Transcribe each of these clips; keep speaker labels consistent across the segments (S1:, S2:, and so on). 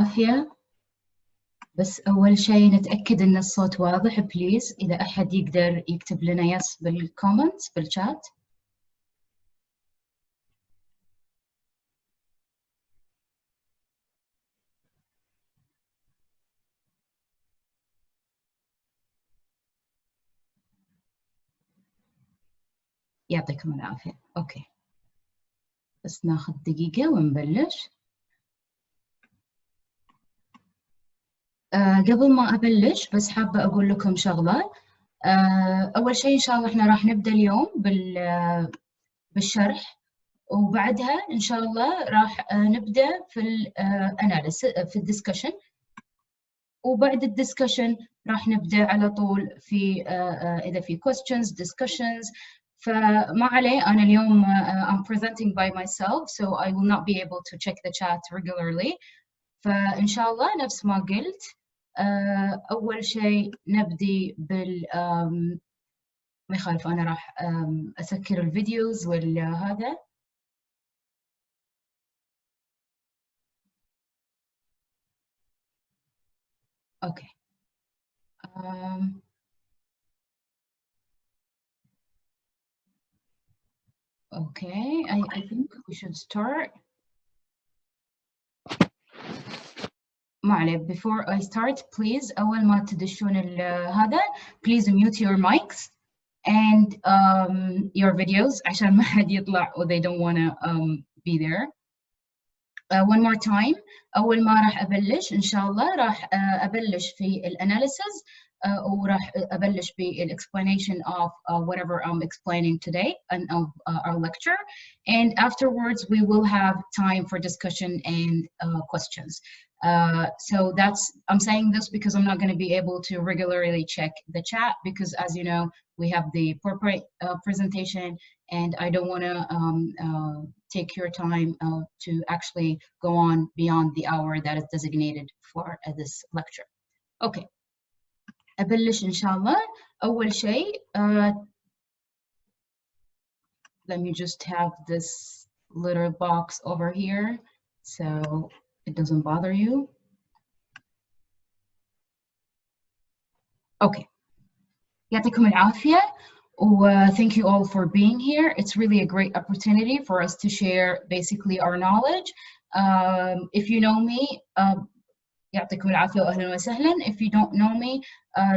S1: عافية. بس أول شيء نتأكد إن الصوت واضح بليز. إذا أحد يقدر يكتب لنا يس بالكومنتس بالشات. يعطيكم العافية. أوكي، بس ناخذ دقيقة ونبلش. قبل ما أبلش بس حابة أقول لكم شغلة. أول شيء إن شاء الله إحنا راح نبدأ اليوم بالشرح، وبعدها إن شاء الله راح نبدأ في الأناليسيس في الدسكشن، وبعد الدسكشن راح نبدأ على طول في إذا في questions discussions. فما عليه، أنا اليوم I'm presenting by myself so I will not be able to check the chat regularly. فإن شاء الله نفس ما قلت أول شيء نبدي ما يخالف، أنا راح أسكر الفيديوز والهذا. أوكي. Okay, I think we should start. ما عليه, before I start please أول ما تدشون هذا please mute your mics and your videos عشان ما حد يطلع or they don't want to be there. One more time, أول ما راح أبلش إن شاء الله راح أبلش في الأناليسيس وراح أبلش بالexplanation of whatever I'm explaining today and of our lecture, and afterwards we will have time for discussion and questions. So I'm saying this because I'm not going to be able to regularly check the chat because, as you know, we have the corporate presentation and I don't want to take your time to actually go on beyond the hour that is designated for this lecture. Okay. أبلش إن شاء الله. أول شيء let me just have this little box over here so it doesn't bother you. Okay. يعطيكم العافية. Thank you all for being here. It's really a great opportunity for us to share basically our knowledge. If you know me, يعطيكم العافية وأهلا وسهلا. If you don't know me,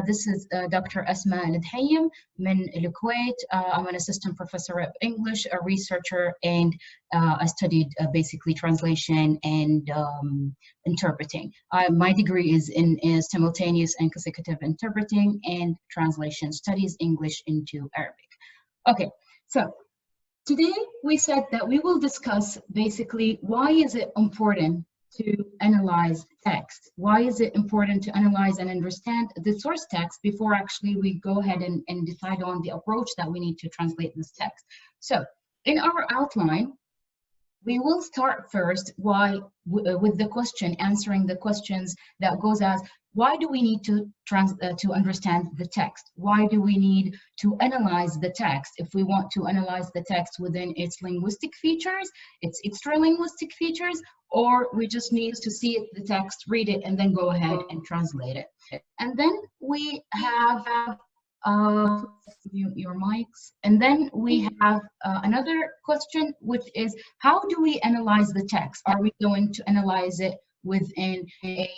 S1: this is Dr. Asmaa Alduhaim من الكويت. I'm an assistant professor of English, a researcher, and I studied basically translation and interpreting. My degree is in simultaneous and consecutive interpreting and translation studies, English into Arabic. Okay, so today we said that we will discuss basically why is it important to analyze text. Why is it important to analyze and understand the source text before actually we go ahead and decide on the approach that we need to translate this text? So in our outline, we will start first with the question, answering the questions that goes as, why do we need to understand the text? Why do we need to analyze the text? If we want to analyze the text within its linguistic features, its extra-linguistic features, or we just need to see the text, read it, and then go ahead and translate it. And then we have your mics. And then we have another question, which is, how do we analyze the text? Are we going to analyze it within a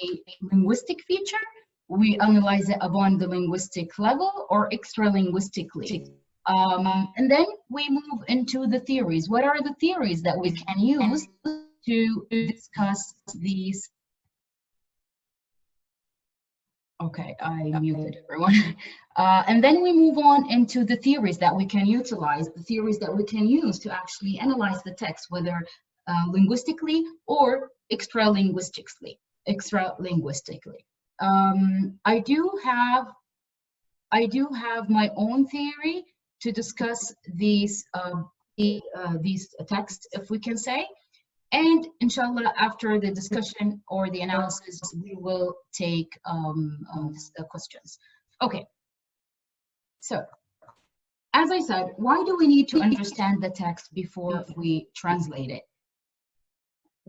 S1: linguistic feature? We analyze it upon the linguistic level or extra-linguistically? And then we move into the theories. What are the theories that we can use to discuss these? Okay, I muted everyone. And then we move on into the theories that we can utilize, the theories that we can use to actually analyze the text, whether linguistically or extra-linguistically. I do have my own theory to discuss these texts, if we can say. And inshallah, after the discussion or the analysis, we will take questions. Okay. So, as I said, why do we need to understand the text before we translate it?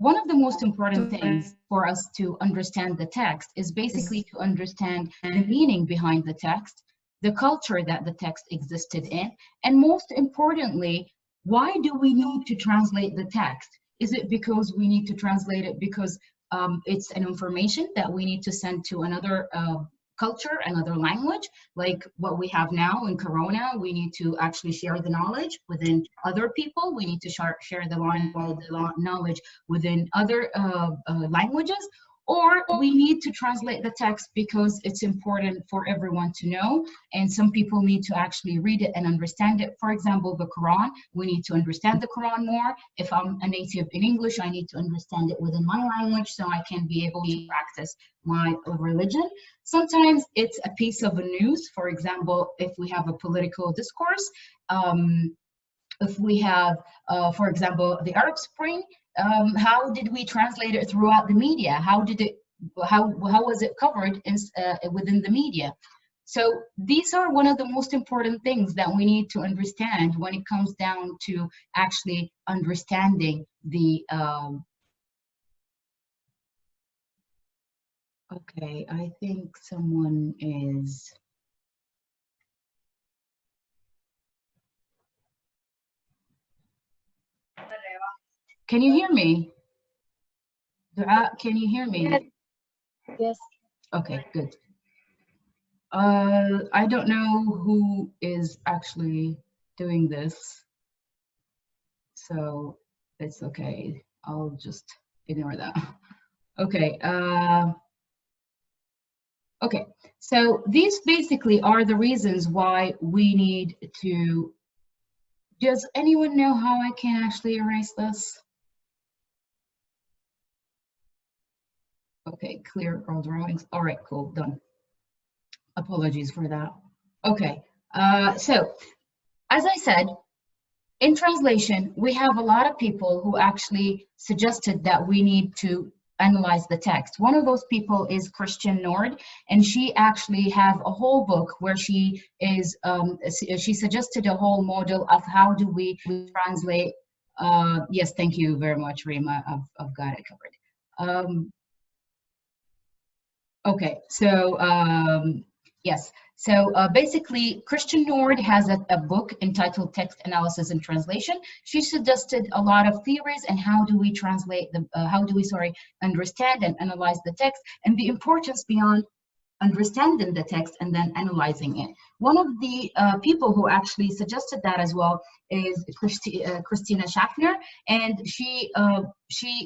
S1: one of the most important things for us to understand the text is basically to understand the meaning behind the text, the culture that the text existed in, and most importantly, why do we need to translate the text? Is it because we need to translate it because it's an information that we need to send to another culture, another language, like what we have now in Corona? We need to actually share the knowledge within other people. We need to share the knowledge within other languages, or we need to translate the text because it's important for everyone to know, and some people need to actually read it and understand it. For example, the Quran, we need to understand the Quran more. If I'm a native in English, I need to understand it within my language so I can be able to practice my religion. Sometimes it's a piece of news. For example, if we have a political discourse, if we have, for example, the Arab Spring, how did we translate it throughout the media? How was it covered within the media? So these are one of the most important things that we need to understand when it comes down to actually understanding the okay, I think someone is. Can you hear me? Dua, can you hear me?
S2: Yes.
S1: Okay, good. I don't know who is actually doing this, so it's okay. I'll just ignore that. Okay. Okay. So these basically are the reasons why we need to. Does anyone know how I can actually erase this? Okay, clear all drawings. All right, cool, done. Apologies for that. Okay, so as I said, in translation, we have a lot of people who actually suggested that we need to analyze the text. One of those people is Christian Nord, and she actually have a whole book where she is, she suggested a whole model of how do we translate. Yes, thank you very much, Rima. I've got it covered. Okay, so yes, so basically Christian Nord has a book entitled Text Analysis and Translation. She suggested a lot of theories and how do we translate the, understand and analyze the text, and the importance beyond understanding the text and then analyzing it. One of the people who actually suggested that as well is Christina Schaffner, and she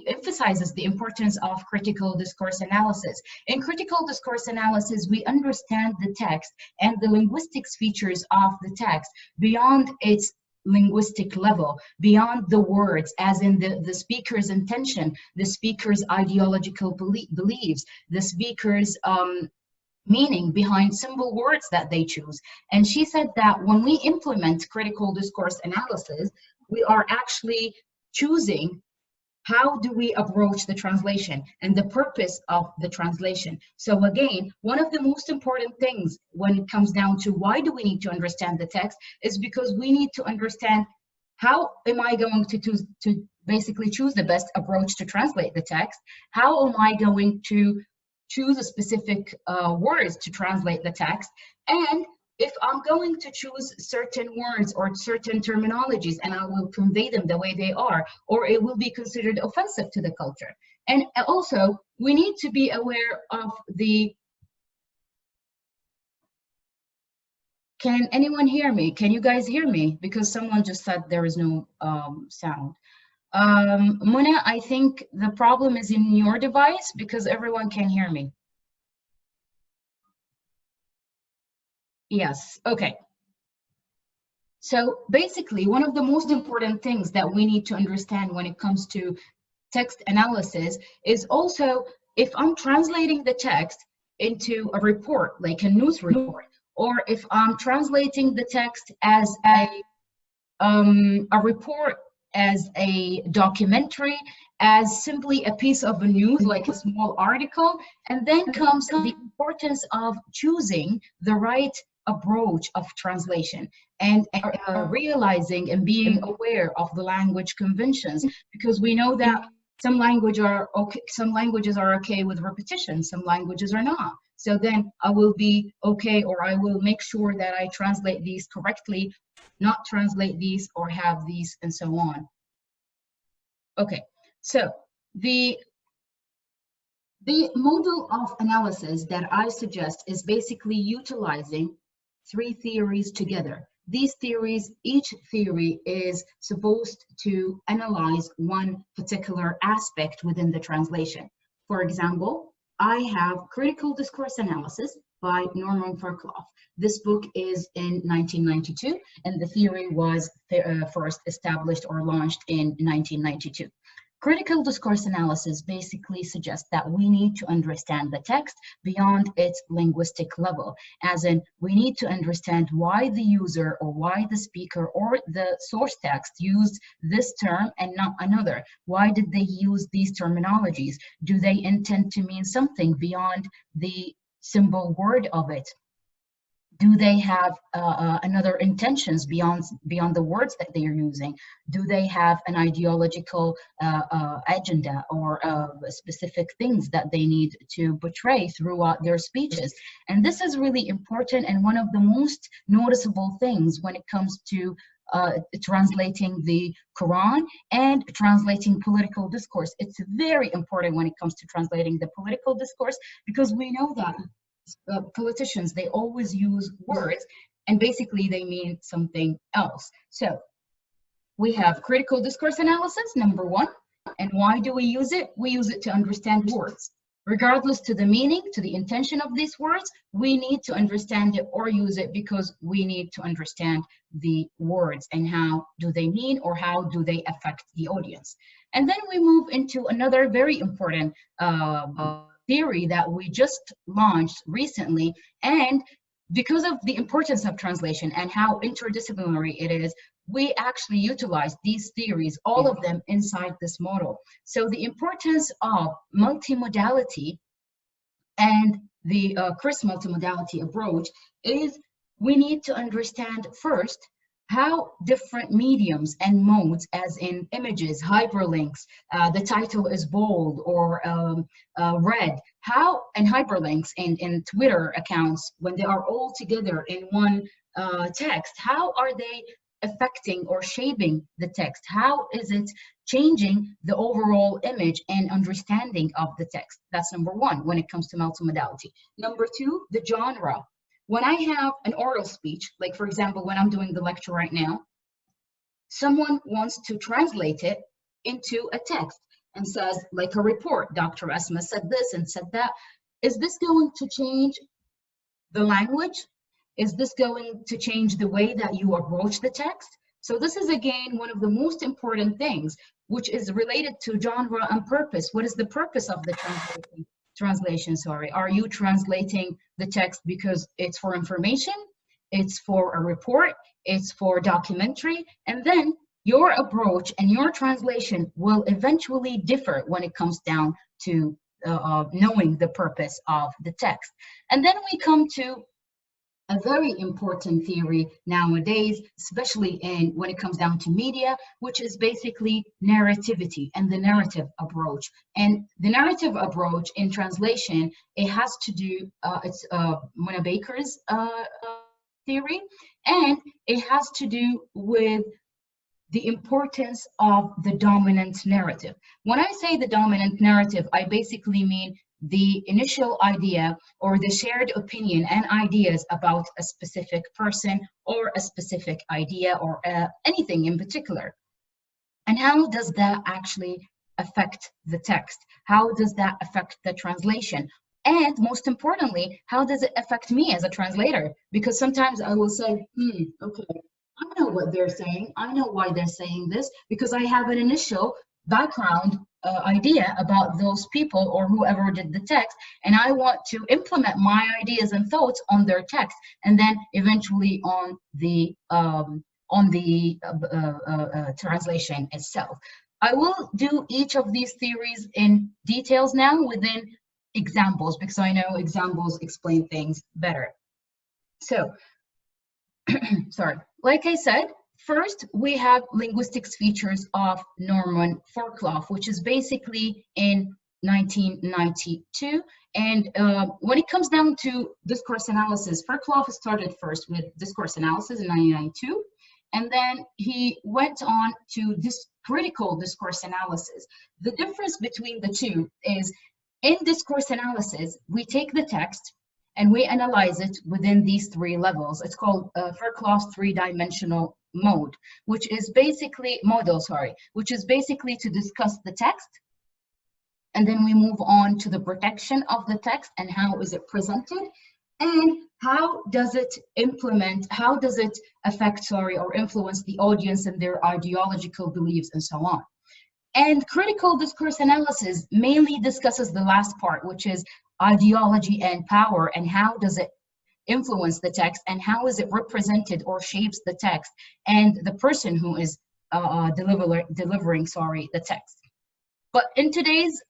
S1: emphasizes the importance of critical discourse analysis. In critical discourse analysis, we understand the text and the linguistics features of the text beyond its linguistic level, beyond the words, as in the speaker's intention, the speaker's ideological beliefs, the speaker's meaning behind symbol words that they choose. And she said that when we implement critical discourse analysis, we are actually choosing how do we approach the translation and the purpose of the translation. So again, one of the most important things when it comes down to why do we need to understand the text is because we need to understand how am I going to basically choose the best approach to translate the text? How am I going to choose a specific words to translate the text? And if I'm going to choose certain words or certain terminologies and I will convey them the way they are, or it will be considered offensive to the culture. And also, we need to be aware of the... Can anyone hear me? Can you guys hear me? Because someone just said there is no sound. Muna, I think the problem is in your device because everyone can hear me. Yes, okay. So basically, one of the most important things that we need to understand when it comes to text analysis is also if I'm translating the text into a report, like a news report, or if I'm translating the text as a report, as a documentary, as simply a piece of news, like a small article, and then comes the importance of choosing the right approach of translation and realizing and being aware of the language conventions, because we know that Some languages are okay with repetition, some languages are not. So then I will be okay, or I will make sure that I translate these correctly, not translate these or have these, and so on. Okay, so the model of analysis that I suggest is basically utilizing three theories together. These theories, each theory is supposed to analyze one particular aspect within the translation. For example, I have Critical Discourse Analysis by Norman Fairclough. This book is in 1992, and the theory was first established or launched in 1992. Critical discourse analysis basically suggests that we need to understand the text beyond its linguistic level, as in we need to understand why the user or why the speaker or the source text used this term and not another. Why did they use these terminologies? Do they intend to mean something beyond the symbol word of it? Do they have another intentions beyond the words that they are using? Do they have an ideological agenda or specific things that they need to portray throughout their speeches? And this is really important and one of the most noticeable things when it comes to translating the Quran and translating political discourse. It's very important when it comes to translating the political discourse, because we know that politicians, they always use words and basically they mean something else. So we have critical discourse analysis, number one. And why do we use it? We use it to understand words. Regardless to the meaning, to the intention of these words, we need to understand it or use it because we need to understand the words and how do they mean or how do they affect the audience. And then we move into another very important theory that we just launched recently, and because of the importance of translation and how interdisciplinary it is, we actually utilize these theories, all of them, inside this model. So the importance of multimodality and the Kress multimodality approach is we need to understand first how different mediums and modes, as in images, hyperlinks, the title is bold or red, how, and hyperlinks in Twitter accounts, when they are all together in one text, how are they affecting or shaping the text? How is it changing the overall image and understanding of the text? That's number one when it comes to multimodality. Number two, the genre. When I have an oral speech, like for example, when I'm doing the lecture right now, someone wants to translate it into a text and says, like a report, Dr. Asmaa said this and said that. Is this going to change the language? Is this going to change the way that you approach the text? So this is, again, one of the most important things, which is related to genre and purpose. What is the purpose of the translation? Are you translating the text because it's for information, it's for a report, it's for documentary? And then your approach and your translation will eventually differ when it comes down to knowing the purpose of the text. And then we come to a very important theory nowadays, especially when it comes down to media, which is basically narrativity and the narrative approach. And the narrative approach in translation, it has to do, it's Mona Baker's theory, and it has to do with the importance of the dominant narrative. When I say the dominant narrative, I basically mean the initial idea or the shared opinion and ideas about a specific person or a specific idea or anything in particular. And how does that actually affect the text? How does that affect the translation? And most importantly, how does it affect me as a translator? Because sometimes I will say, okay, I know what they're saying. I know why they're saying this, because I have an initial background idea about those people or whoever did the text, and I want to implement my ideas and thoughts on their text, and then eventually on the translation itself. I will do each of these theories in details now within examples, because I know examples explain things better. So, sorry, like I said, first, we have linguistics features of Norman Fairclough, which is basically in 1992. And when it comes down to discourse analysis, Fairclough started first with discourse analysis in 1992, and then he went on to this critical discourse analysis. The difference between the two is, in discourse analysis, we take the text and we analyze it within these three levels. It's called Fairclough's three-dimensional mode, which is basically which is basically to discuss the text, and then we move on to the protection of the text and how is it presented, and how does it affect or influence the audience and their ideological beliefs and so on. And critical discourse analysis mainly discusses the last part, which is ideology and power, and how does it influence the text, and how is it represented or shapes the text and the person who is delivering the text. But in today's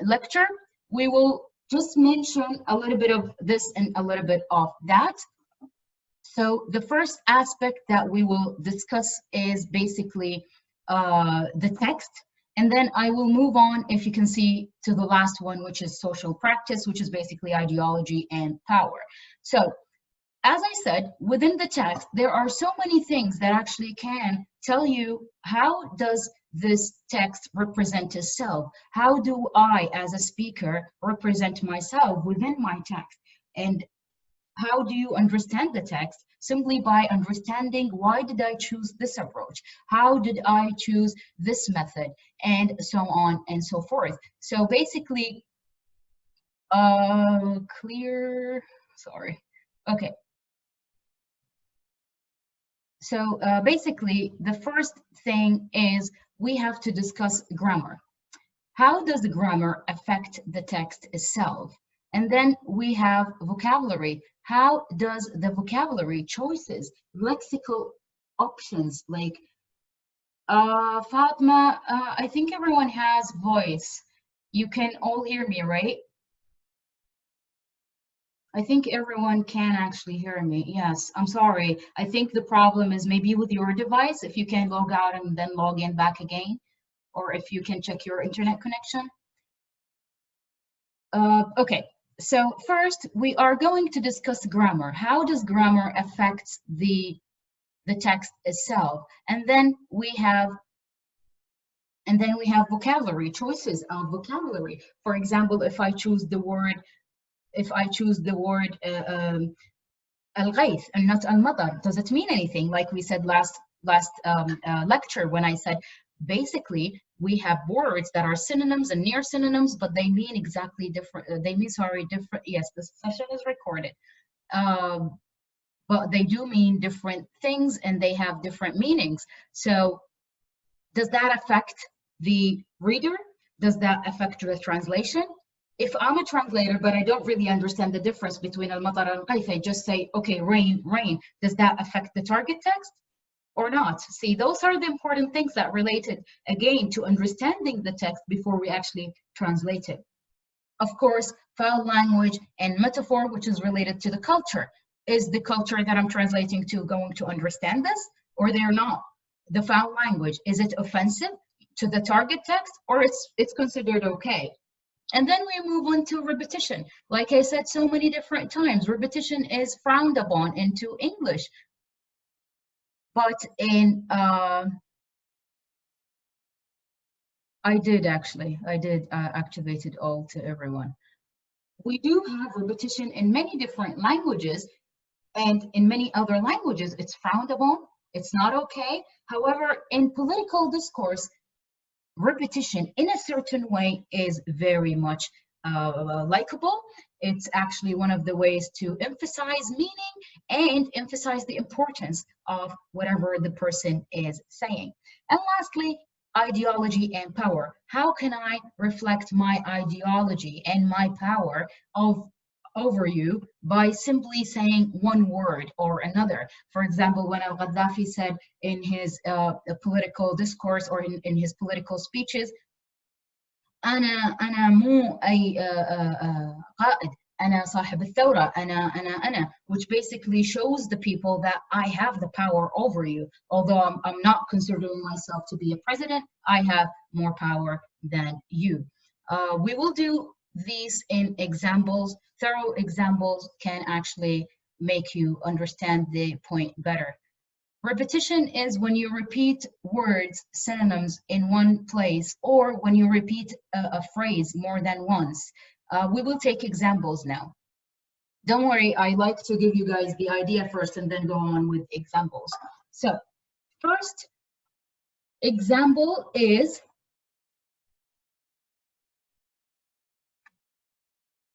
S1: lecture, we will just mention a little bit of this and a little bit of that. So the first aspect that we will discuss is basically the text, and then I will move on, if you can see, to the last one, which is social practice, which is basically ideology and power. So, as I said, within the text, there are so many things that actually can tell you, how does this text represent itself? How do I, as a speaker, represent myself within my text? And how do you understand the text? Simply by understanding, why did I choose this approach? How did I choose this method? And so on and so forth. So basically, okay. So basically, the first thing is we have to discuss grammar. How does the grammar affect the text itself? And then we have vocabulary. How does the vocabulary choices, lexical options, like Fatma, I think everyone has voice. You can all hear me, right? I think everyone can actually hear me. Yes, I'm sorry. I think the problem is maybe with your device, if you can log out and then log in back again, or if you can check your internet connection. Okay, so first we are going to discuss grammar. How does grammar affect the text itself? And then we have vocabulary, choices of vocabulary. For example, if I choose the word al-ghayth and not al-madar, does it mean anything? Like we said last lecture, when I said basically we have words that are synonyms and near synonyms, but they mean exactly different. Different. Yes, this session is recorded, but they do mean different things and they have different meanings. So does that affect the reader? Does that affect the translation? If I'm a translator, but I don't really understand the difference between al-matar and al-ghayth, I just say, okay, rain, rain. Does that affect the target text or not? See, those are the important things that related, again, to understanding the text before we actually translate it. Of course, foul language and metaphor, which is related to the culture. Is the culture that I'm translating to going to understand this, or they're not? The foul language, is it offensive to the target text, or it's considered okay? And then we move on to repetition. Like I said so many different times, repetition is frowned upon into English. But in, I did activate it all to everyone. We do have repetition in many different languages, and in many other languages, it's frowned upon, it's not okay. However, in political discourse, repetition in a certain way is very much likable. It's actually one of the ways to emphasize meaning and emphasize the importance of whatever the person is saying. And lastly, ideology and power. How can I reflect my ideology and my power over you by simply saying one word or another? For example, when al-Gaddafi said in his political discourse or in his political speeches, أنا مو أي قائد، أنا صاحب الثورة, أنا, which basically shows the people that I have the power over you. Although I'm not considering myself to be a president, I have more power than you. We will do these in examples. Thorough examples can actually make you understand the point better. Repetition is when you repeat words, synonyms in one place, or when you repeat a phrase more than once. We will take examples now. Don't worry, I like to give you guys the idea first and then go on with examples. So, first example is,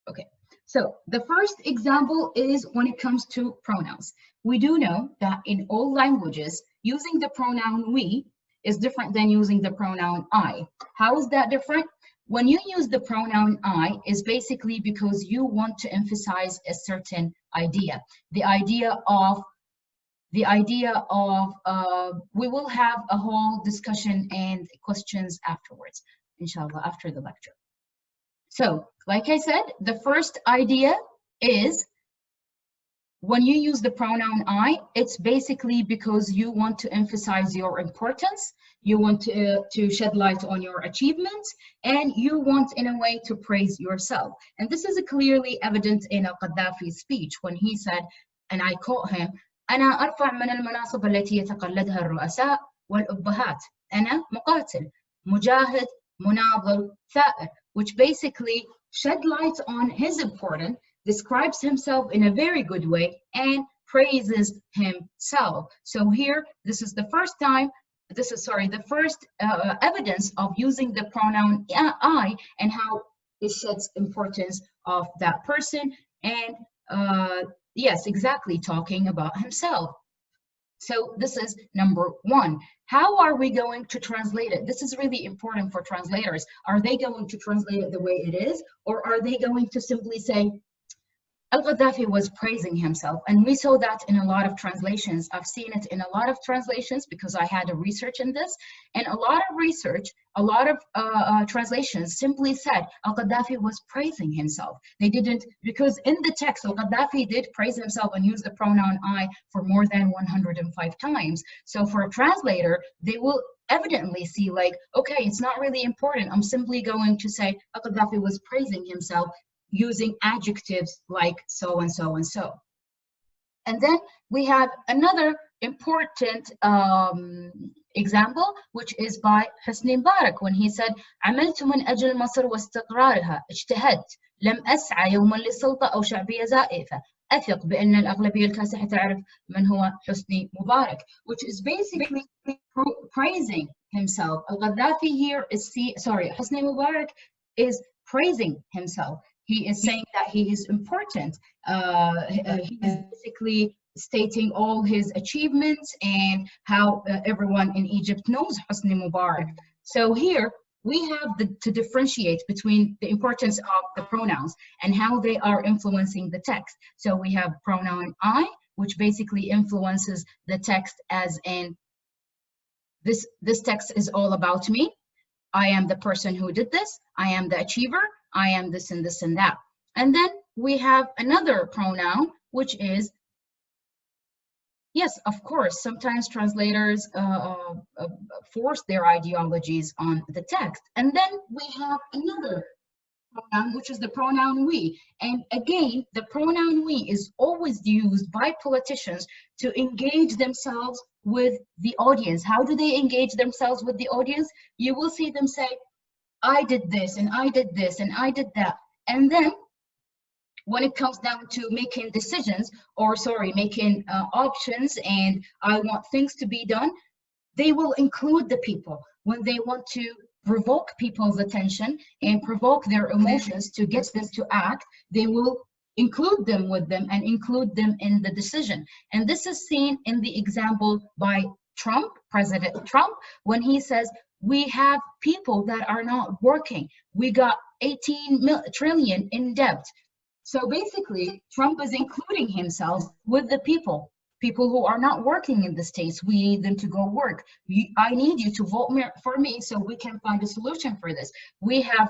S1: okay, so the first example is when it comes to pronouns. We do know that in all languages, using the pronoun we is different than using the pronoun I. How is that different? When you use the pronoun I, is basically because you want to emphasize a certain idea. The idea of, we will have a whole discussion and questions afterwards, inshallah, after the lecture. So, like I said, the first idea is when you use the pronoun I, it's basically because you want to emphasize your importance, you want to shed light on your achievements, and you want, in a way, to praise yourself. And this is clearly evident in Al-Qaddafi's speech when he said, and I quote him, أنا أرفع من المناصب التي يتقلدها الرؤساء والأبهات. أنا مقاتل, مجاهد, مناضل, ثائر, which basically shed light on his importance, describes himself in a very good way, and praises himself. So here, this is the first time, the first evidence of using the pronoun I and how it sheds importance of that person, and yes, exactly, talking about himself. So this is number one. How are we going to translate it? This is really important for translators. Are they going to translate it the way it is, or are they going to simply say, Al-Qaddafi was praising himself? And we saw that in a lot of translations. I've seen it in a lot of translations because I had a research in this. And a lot of research, a lot of translations simply said Al-Qaddafi was praising himself. They didn't, because in the text, Al-Qaddafi did praise himself and use the pronoun I for more than 105 times. So for a translator, they will evidently see like, okay, it's not really important. I'm simply going to say Al-Qaddafi was praising himself, using adjectives like so and so and so. And then we have another important example, which is by Hosni Mubarak when he said, عملت من أجل مصر واستقرارها, اجتهدت, لم أسعى يوما للسلطة أو شعبية زائفة, أثق بأن الأغلبية الكاسحة تعرف من هو حسني مبارك, which is basically praising himself. Al-Qaddafi here is, Hosni Mubarak is praising himself. He is saying that he is important. He is basically stating all his achievements and how everyone in Egypt knows Hosni Mubarak. So here we have to differentiate between the importance of the pronouns and how they are influencing the text. So we have pronoun I, which basically influences the text as in, this text is all about me. I am the person who did this. I am the achiever. I am this and this and that. And then we have another pronoun, which is, yes, of course, sometimes translators force their ideologies on the text. And then we have another pronoun, which is the pronoun we. And again, the pronoun we is always used by politicians to engage themselves with the audience. How do they engage themselves with the audience? You will see them say, I did this, and I did this, and I did that. And then when it comes down to making decisions, or making options, and I want things to be done, they will include the people. When they want to provoke people's attention and provoke their emotions to get them to act, they will include them with them and include them in the decision. And this is seen in the example by Trump, President Trump, when he says, we have people that are not working. We got 18 trillion in debt. So basically, Trump is including himself with the people who are not working in the States. We need them to go work. I need you to vote for me so we can find a solution for this. We have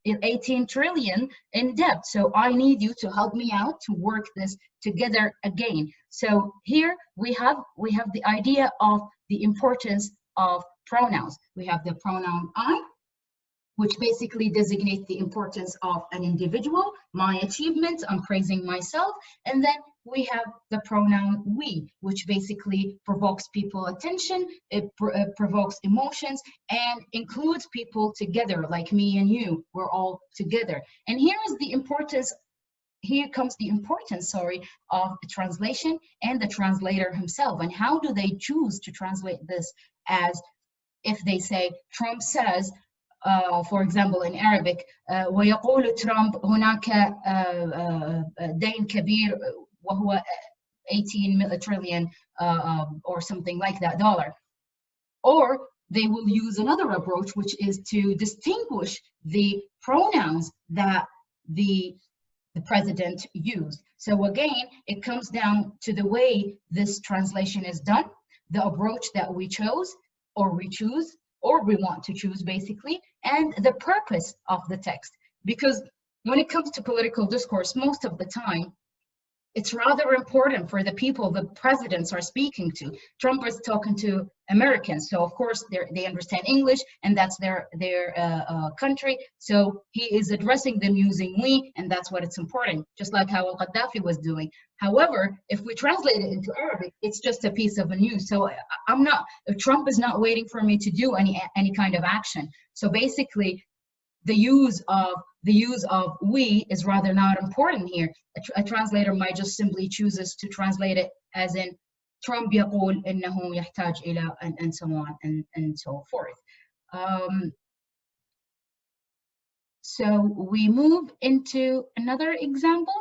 S1: 18 trillion in debt. So I need you to help me out to work this together again. So here we have the idea of the importance of pronouns. We have the pronoun I, which basically designates the importance of an individual, my achievements, I'm praising myself. And then we have the pronoun we, which basically provokes people attention, it provokes emotions, and includes people together, like me and you, we're all together. And here comes the importance, of translation and the translator himself. And how do they choose to translate this? As if they say, Trump says, for example, in Arabic, ويقول ترامب هناك دين كبير وهو 18 trillion or something like that dollar. Or they will use another approach, which is to distinguish the pronouns that the president used. So again, it comes down to the way this translation is done, the approach that we chose, or we choose, or we want to choose basically, and the purpose of the text. Because when it comes to political discourse, most of the time, it's rather important for the people the presidents are speaking to. Trump is talking to Americans, so of course they understand English, and that's their country. So he is addressing them using we, and that's what it's important, just like how Gaddafi was doing. However, if we translate it into Arabic, it's just a piece of news. So Trump is not waiting for me to do any kind of action. So basically, the use of we is rather not important here. A translator might just simply chooses to translate it as in Trump يقول إنه يحتاج إلى and so on and so forth. So we move into another example.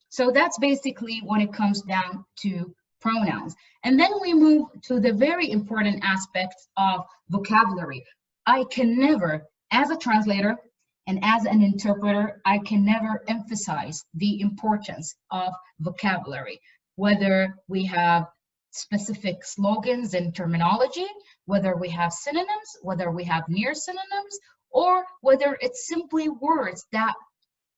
S1: So that's basically when it comes down to pronouns. And then we move to the very important aspects of vocabulary. I can never, as a translator, and as an interpreter, I can never emphasize the importance of vocabulary, whether we have specific slogans and terminology, whether we have synonyms, whether we have near synonyms, or whether it's simply words that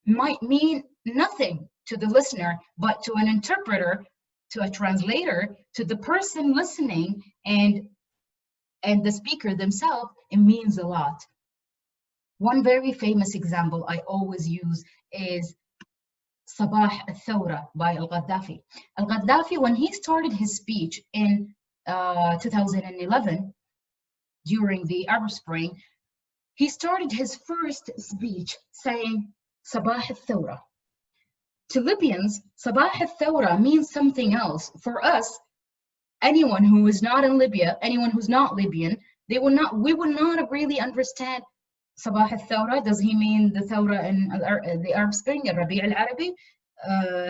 S1: might mean nothing to the listener, but to an interpreter, to a translator, to the person listening, and the speaker themselves, it means a lot. One very famous example I always use is Sabah al-Thawra by al-Gaddafi. Al-Gaddafi, when he started his speech in 2011, during the Arab Spring, he started his first speech saying Sabah al-Thawra. To Libyans, Sabah al-Thawra means something else. For us, anyone who is not in Libya, anyone who's not Libyan, we will not really understand Sabah al-Thawra. Does he mean the Thawra in the Arab Spring, الربيع العربي?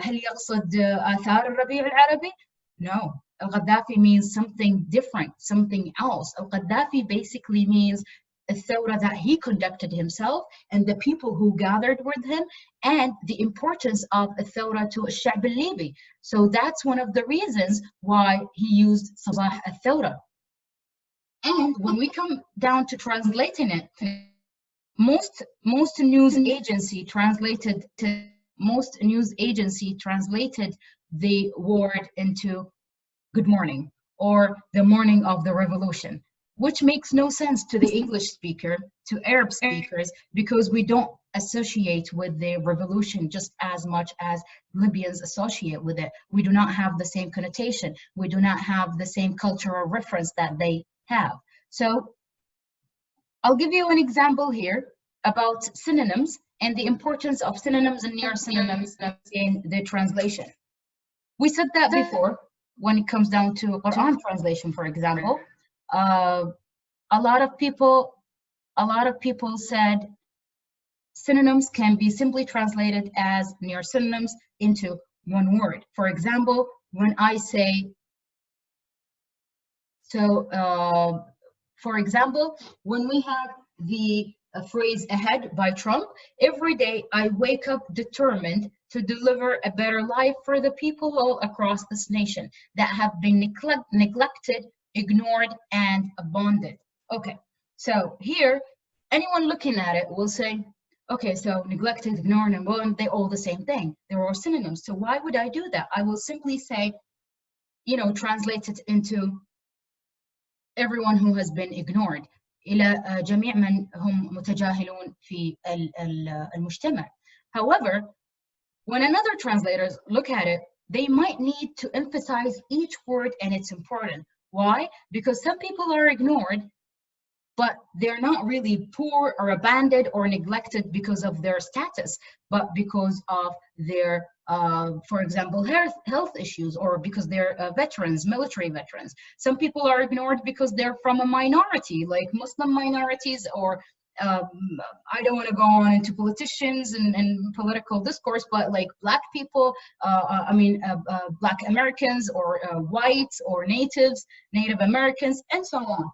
S1: هل يقصد آثار الربيع العربي? No. Al-Gaddafi means something different, something else. Al-Gaddafi basically means a Thawra that he conducted himself and the people who gathered with him, and the importance of a Thawra to الشعب الليبي. So that's one of the reasons why he used Sabah al-Thawra. And when we come down to translating it, most news agency translated the word into good morning or the morning of the revolution, which makes no sense to the English speaker, to Arab speakers, because we don't associate with the revolution just as much as Libyans associate with it. We do not have the same connotation. We do not have the same cultural reference that they have. So I'll give you an example here about synonyms and the importance of synonyms and near synonyms in the translation. We said that before when it comes down to Quran translation, for example. A lot of people said synonyms can be simply translated as near synonyms into one word. For example, when I say, for example, when we have the phrase ahead by Trump, every day I wake up determined to deliver a better life for the people all across this nation that have been neglected, ignored, and abandoned. Okay, so here, anyone looking at it will say, Okay, so neglected, ignored, and well, they're all the same thing. They're all synonyms. So why would I do that? I will simply say, translate it into everyone who has been ignored. إلى جميع من هم متجاهلون في المجتمع. However, when another translators look at it, they might need to emphasize each word and its importance. Why? Because some people are ignored, but they're not really poor or abandoned or neglected because of their status, but because of their, for example, health issues, or because they're veterans, military veterans. Some people are ignored because they're from a minority, like Muslim minorities, or um, I don't want to go on into politicians and political discourse, but like Black people, Black Americans, or whites, or Native Americans, and so on.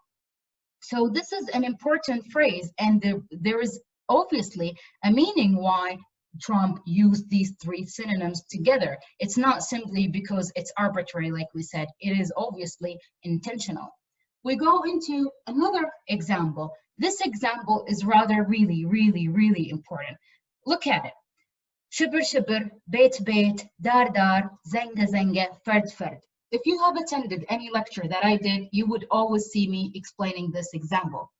S1: So this is an important phrase, and there is obviously a meaning why Trump used these three synonyms together. It's not simply because it's arbitrary, like we said. It is obviously intentional. We go into another example. This example is rather really important. Look at it. شبر شبر, بيت بيت, dar dar, زنقة زنقة, فرد فرد. If you have attended any lecture that I did, you would always see me explaining this example.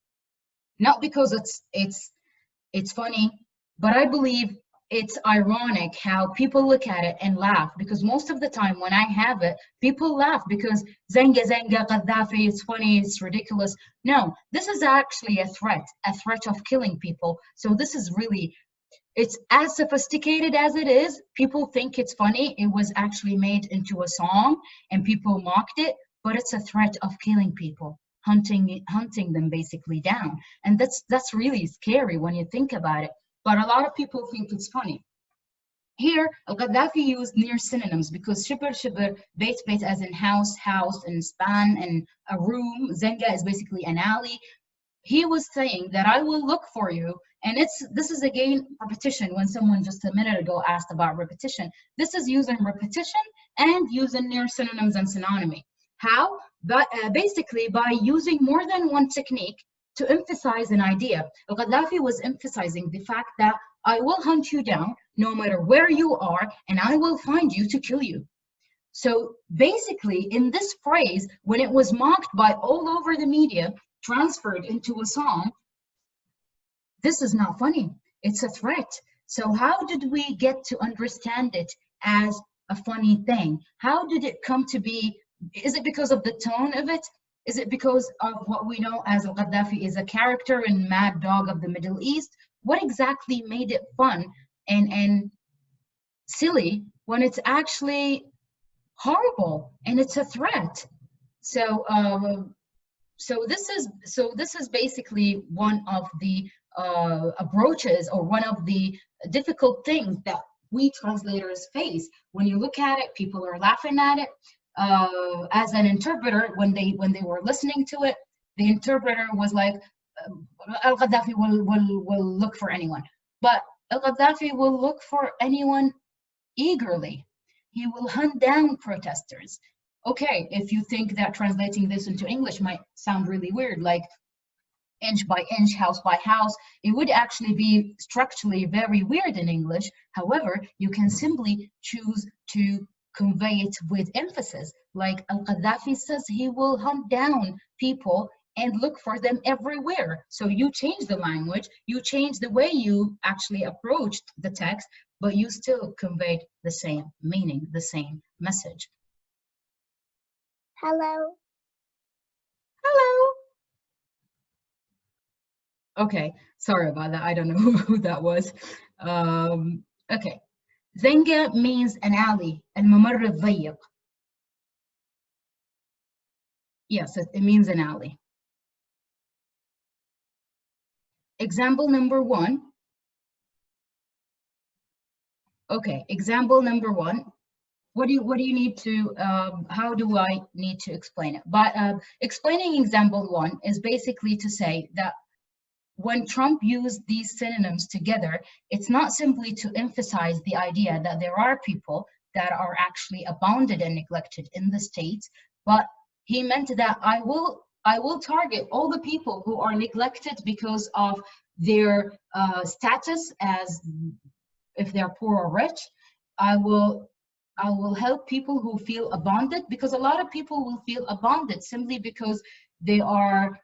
S1: Not because it's funny, but I believe it's ironic how people look at it and laugh, because most of the time when I have it, people laugh because Zenga Zenga Gaddafi, it's funny, it's ridiculous. No, this is actually a threat of killing people. So this is really, it's as sophisticated as it is. People think it's funny. It was actually made into a song and people mocked it, but it's a threat of killing people, hunting them basically down. And that's really scary when you think about it. But a lot of people think it's funny. Here, Al-Gaddafi used near synonyms because shibr shibr, bait bait as in house, and span, and a room. Zenga is basically an alley. He was saying that I will look for you, and this is again repetition. When someone just a minute ago asked about repetition, this is using repetition and using near synonyms and synonymy. How? But basically by using more than one technique to emphasize an idea. Al-Gaddafi was emphasizing the fact that I will hunt you down no matter where you are, and I will find you to kill you. So basically, in this phrase, when it was mocked by all over the media, transferred into a song, this is not funny. It's a threat. So how did we get to understand it as a funny thing? How did it come to be? Is it because of the tone of it? Is it because of what we know as Al-Gaddafi is a character in Mad Dog of the Middle East? What exactly made it fun and silly when it's actually horrible and it's a threat? So this is basically one of the approaches, or one of the difficult things that we translators face. When you look at it, people are laughing at it. As an interpreter, when they were listening to it, the interpreter was like, Al-Gaddafi will look for anyone, but Al-Gaddafi will look for anyone eagerly. He will hunt down protesters. Okay, if you think that translating this into English might sound really weird, like inch by inch, house by house, it would actually be structurally very weird in English. However, you can simply choose to convey it with emphasis. Like Al-Gaddafi says, he will hunt down people and look for them everywhere. So you change the language, you change the way you actually approached the text, but you still conveyed the same meaning, the same message.
S2: Hello.
S1: Hello. Okay, sorry about that. I don't know who that was. Okay. Zenga means an alley. الممر الضيق. Yes, it means an alley. Example number one. Okay, example number one. What do you need to, how do I need to explain it? But explaining example one is basically to say that when Trump used these synonyms together, it's not simply to emphasize the idea that there are people that are actually abandoned and neglected in the States, but he meant that I will target all the people who are neglected because of their status as if they're poor or rich. I will help people who feel abandoned, because a lot of people will feel abandoned simply because they are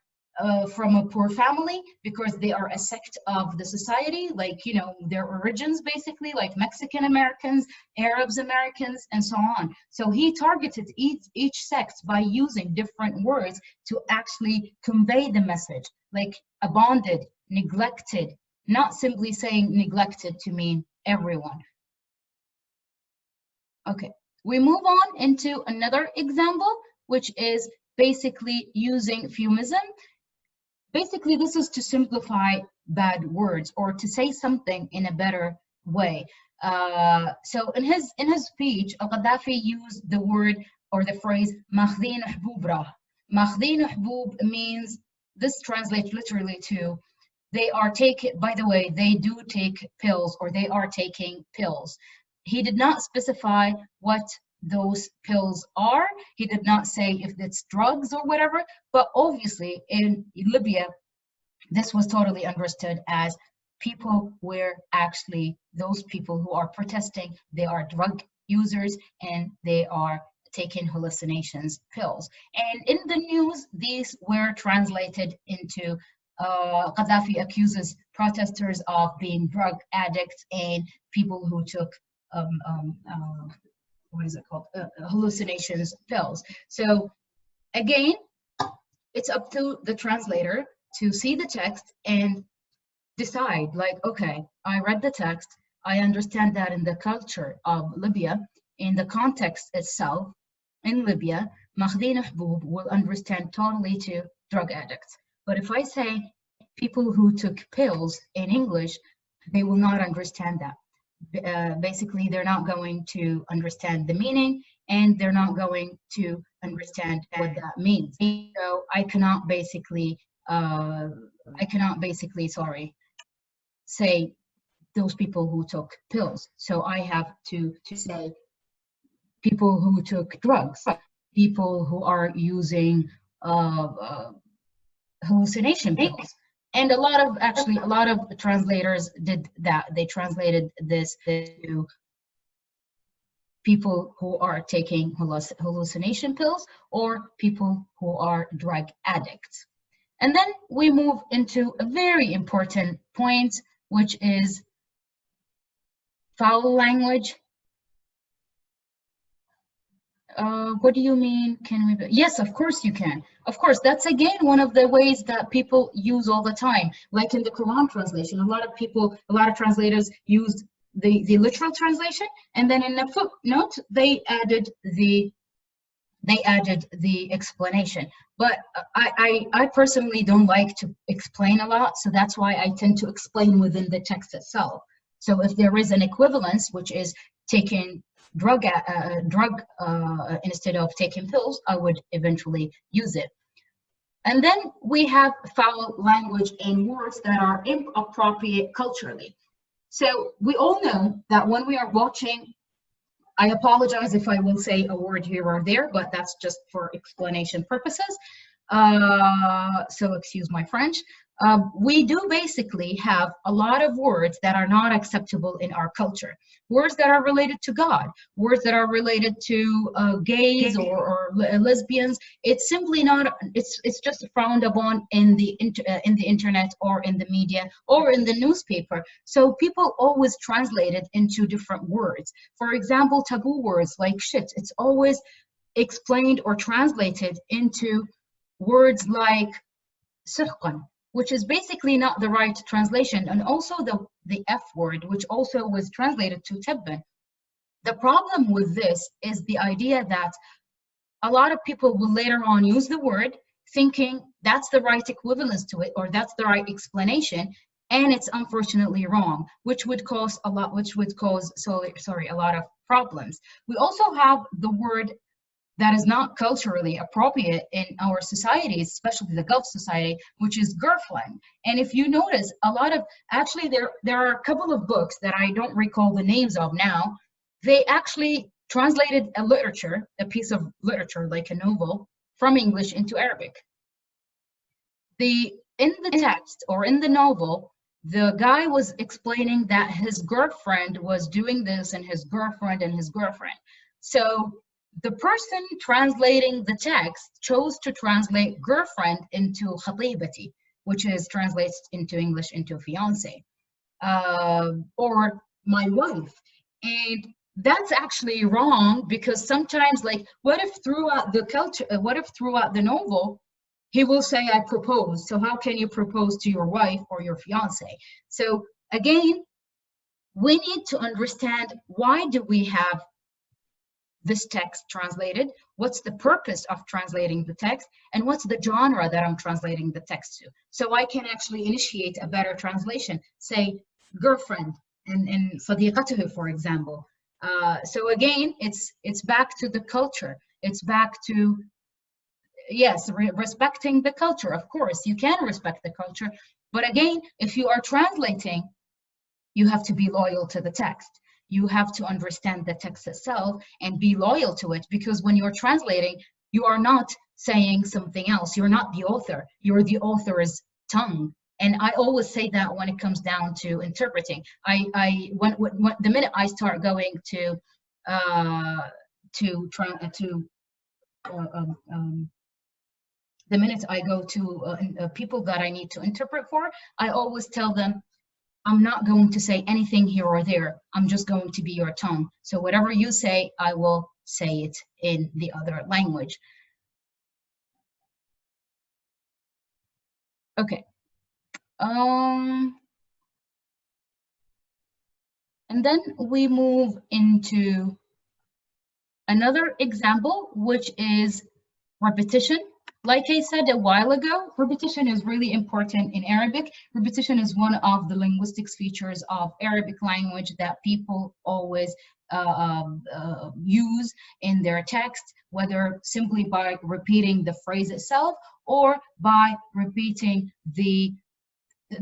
S1: from a poor family, because they are a sect of the society, like, you know, their origins basically, like Mexican Americans, Arabs Americans, and so on. So he targeted each sect by using different words to actually convey the message, like abandoned, neglected, not simply saying neglected to mean everyone. Okay, we move on into another example, which is basically using euphemism. Basically, this is to simplify bad words or to say something in a better way. So in his speech, Al-Gaddafi used the word or the phrase "ماخذين حبوب راه." "ماخذين حبوب" means, this translates literally to, they are taking, by the way, they do take pills, or they are taking pills. He did not specify what those pills are. He did not say if it's drugs or whatever, but obviously in Libya, this was totally understood as people were actually, those people who are protesting, they are drug users and they are taking hallucinations pills. And in the news, these were translated into Gaddafi accuses protesters of being drug addicts and people who took what is it called? Hallucinations pills. So again, it's up to the translator to see the text and decide, like, okay, I read the text, I understand that in the culture of Libya, in the context itself, in Libya, Mahdeen Ahbub will understand totally to drug addicts. But if I say people who took pills in English, they will not understand that. Basically, they're not going to understand the meaning, and they're not going to understand what that means. So I cannot basically, sorry, say those people who took pills. So I have to say people who took drugs, people who are using hallucination pills. And a lot of translators did that. They translated this to people who are taking hallucination pills or people who are drug addicts. And then we move into a very important point, which is foul language. What do you mean? Can we? Yes, of course you can. Of course, that's again one of the ways that people use all the time. Like in the Quran translation, a lot of translators used the literal translation, and then in a footnote they added the explanation. But I personally don't like to explain a lot, so that's why I tend to explain within the text itself. So if there is an equivalence, which is taking drug instead of taking pills, I would eventually use it. And then we have foul language and words that are inappropriate culturally. So we all know that when we are watching, I apologize if I will say a word here or there, but that's just for explanation purposes. So excuse my French. We do basically have a lot of words that are not acceptable in our culture. Words that are related to God, words that are related to gays or lesbians. It's simply not, it's just frowned upon in the internet or in the media or in the newspaper. So people always translate it into different words. For example, taboo words like shit, it's always explained or translated into words like sirqan, which is basically not the right translation, and also the F word, which also was translated to tabban. The problem with this is the idea that a lot of people will later on use the word thinking that's the right equivalence to it, or that's the right explanation, and it's unfortunately wrong, which would cause a lot of problems. We also have the word that is not culturally appropriate in our societies, especially the Gulf society, which is girlfriend. And if you notice, actually there are a couple of books that I don't recall the names of now. They actually translated a piece of literature, like a novel, from English into Arabic. In the text or in the novel, the guy was explaining that his girlfriend was doing this and his girlfriend and his girlfriend. So the person translating the text chose to translate girlfriend into khatibati, which is translates into English into fiance, or my wife. And that's actually wrong, because sometimes, like, what if throughout the culture, what if throughout the novel, he will say, I propose. So how can you propose to your wife or your fiance? So again, we need to understand, why do we have this text translated? What's the purpose of translating the text? And what's the genre that I'm translating the text to? So I can actually initiate a better translation, say girlfriend and صديقته, for example. So again, it's back to the culture. It's back to, yes, respecting the culture. Of course, you can respect the culture. But again, if you are translating, you have to be loyal to the text. You have to understand the text itself and be loyal to it, because when you're translating, you are not saying something else. You're not the author. You're the author's tongue. And I always say that when it comes down to interpreting. When the minute I start going to the minute I go to people that I need to interpret for, I always tell them, I'm not going to say anything here or there. I'm just going to be your tongue. So whatever you say, I will say it in the other language. Okay. And then we move into another example, which is repetition. Like I said a while ago, repetition is really important in Arabic. Repetition is one of the linguistics features of Arabic language that people always use in their text, whether simply by repeating the phrase itself or by repeating the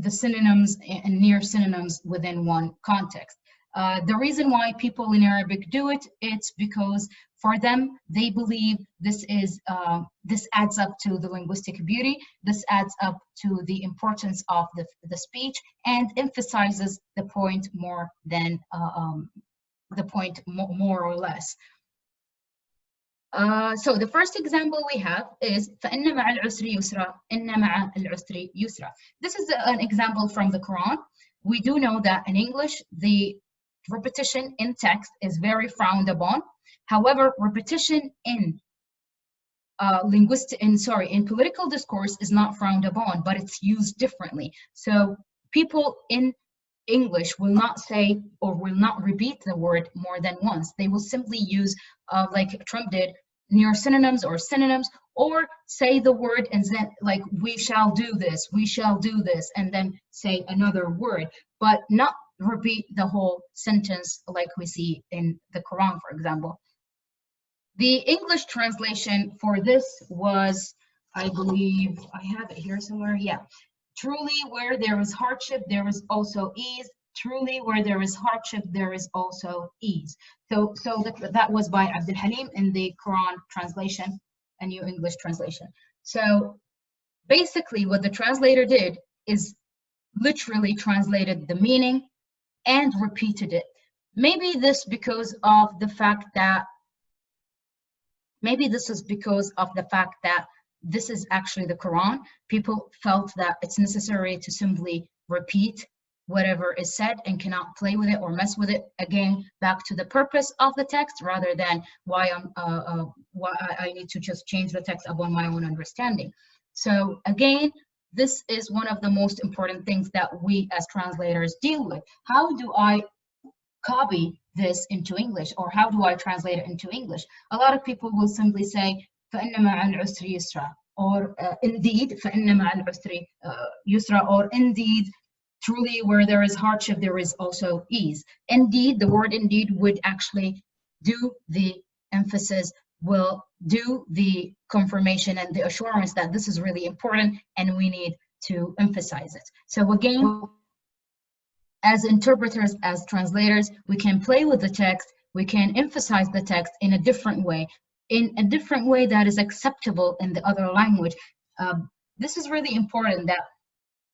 S1: synonyms and near synonyms within one context. The reason why people in Arabic do it, it's because for them, they believe this adds up to the linguistic beauty, this adds up to the importance of the speech, and emphasizes the point more than more or less. So the first example we have is فَإِنَّ مَعَ الْعُسْرِ يُسْرًا إِنَّ مَعَ الْعُسْرِ يُسْرًا. This is an example from the Quran. We do know that in English, the repetition in text is very frowned upon. However, repetition in in political discourse is not frowned upon, but it's used differently. So people in English will not say or will not repeat the word more than once. They will simply use, like Trump did, near synonyms or synonyms, or say the word and then, like, we shall do this, and then say another word, but not repeat the whole sentence like we see in the Quran, for example. The English translation for this was, I believe, I have it here somewhere, yeah. Truly, where there is hardship, there is also ease. Truly, where there is hardship, there is also ease. So that was by Abdul Halim in the Quran translation, a New English translation. So basically what the translator did is literally translated the meaning and repeated it. Maybe this is because of the fact that this is actually the Quran. People felt that it's necessary to simply repeat whatever is said and cannot play with it or mess with it. Again, back to the purpose of the text rather than why I need to just change the text upon my own understanding. So again, this is one of the most important things that we as translators deal with. How do I copy this into English, or how do I translate it into English? A lot of people will simply say, فَإِنَّ مَعَ الْعُسْرِ يُسْرًا, or indeed, فَإِنَّ مَعَ الْعُسْرِ يُسْرًا, or indeed, truly, where there is hardship, there is also ease. Indeed, the word indeed would actually do the emphasis, will do the confirmation and the assurance that this is really important and we need to emphasize it. So again, as interpreters, as translators, we can play with the text, we can emphasize the text in a different way that is acceptable in the other language. This is really important, that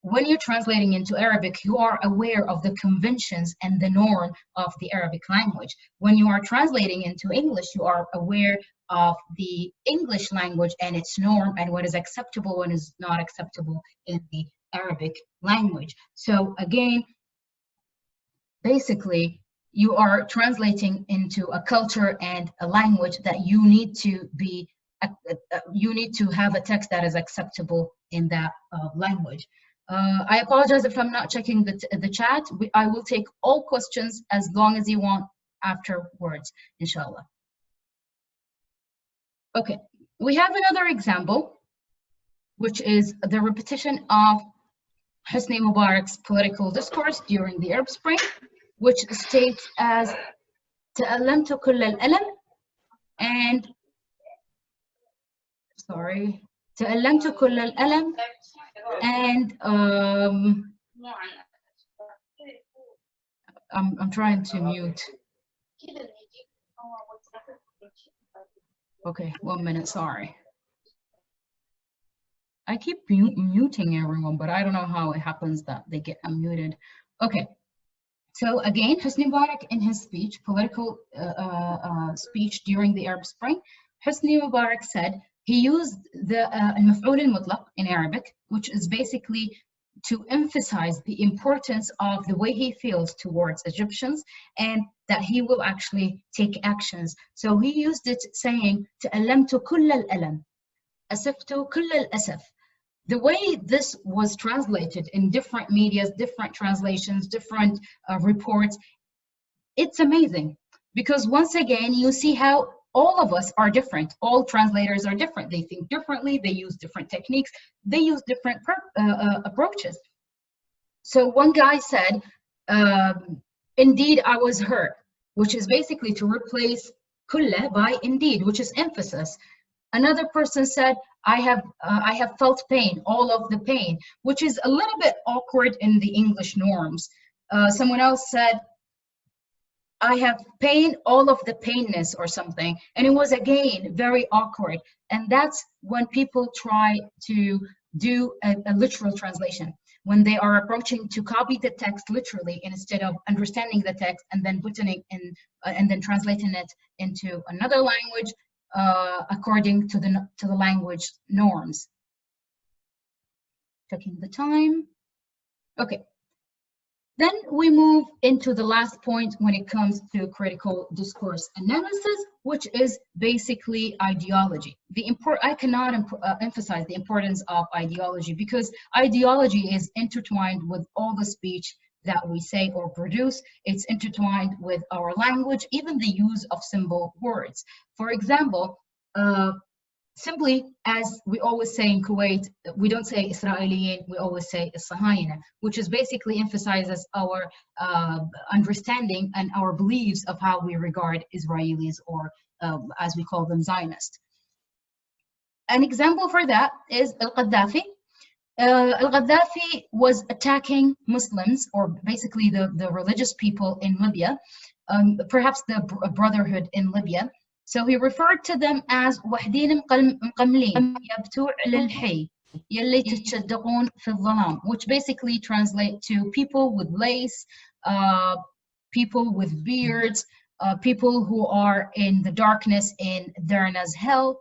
S1: when you're translating into Arabic, you are aware of the conventions and the norm of the Arabic language. When you are translating into English, you are aware of the English language and its norm and what is acceptable, what is not acceptable in the Arabic language. So again, basically, you are translating into a culture and a language that you need to be, you need to have a text that is acceptable in that language. I apologize if I'm not checking the chat. I will take all questions as long as you want afterwards, inshallah. Okay, we have another example, which is the repetition of Hosni Mubarak's political discourse during the Arab Spring, which states as تألمت كل الألم and sorry تألمت كل الألم and I'm trying to mute. Okay, 1 minute, sorry. I keep muting everyone, but I don't know how it happens that they get unmuted. Okay, so again, Hosni Mubarak in his speech, political speech during the Arab Spring, Hosni Mubarak said he used the al-maf'ul al-mutlaq in Arabic, which is basically to emphasize the importance of the way he feels towards Egyptians and that he will actually take actions. So he used it saying, تألمت كل الألم, أسفت كل الأسف. The way this was translated in different medias, different translations, different reports, it's amazing. Because once again, you see how all of us are different. All translators are different. They think differently. They use different techniques. They use different approaches. So one guy said, indeed, I was hurt, which is basically to replace kulla by indeed, which is emphasis. Another person said, I have felt pain, all of the pain, which is a little bit awkward in the English norms. Someone else said, I have pain, all of the painness or something. And it was, again, very awkward. And that's when people try to do a literal translation, when they are approaching to copy the text literally instead of understanding the text and then putting it in, and then translating it into another language according to the language norms. Checking the time. Okay. Then we move into the last point when it comes to critical discourse analysis, which is basically ideology. I cannot emphasize the importance of ideology, because ideology is intertwined with all the speech that we say or produce. It's intertwined with our language, even the use of symbol words. For example, simply, as we always say in Kuwait, we don't say Israeliyin, we always say Sahayina, which is basically emphasizes our understanding and our beliefs of how we regard Israelis, or as we call them, Zionist. An example for that is Al-Qaddafi. Al-Qaddafi was attacking Muslims, or basically the religious people in Libya, perhaps the Brotherhood in Libya. So he referred to them as وحدين مقملين يبتوا على الحي يلي تتصدقون في الظلام, which basically translate to people with lace, people with beards, people who are in the darkness in Darna's hell.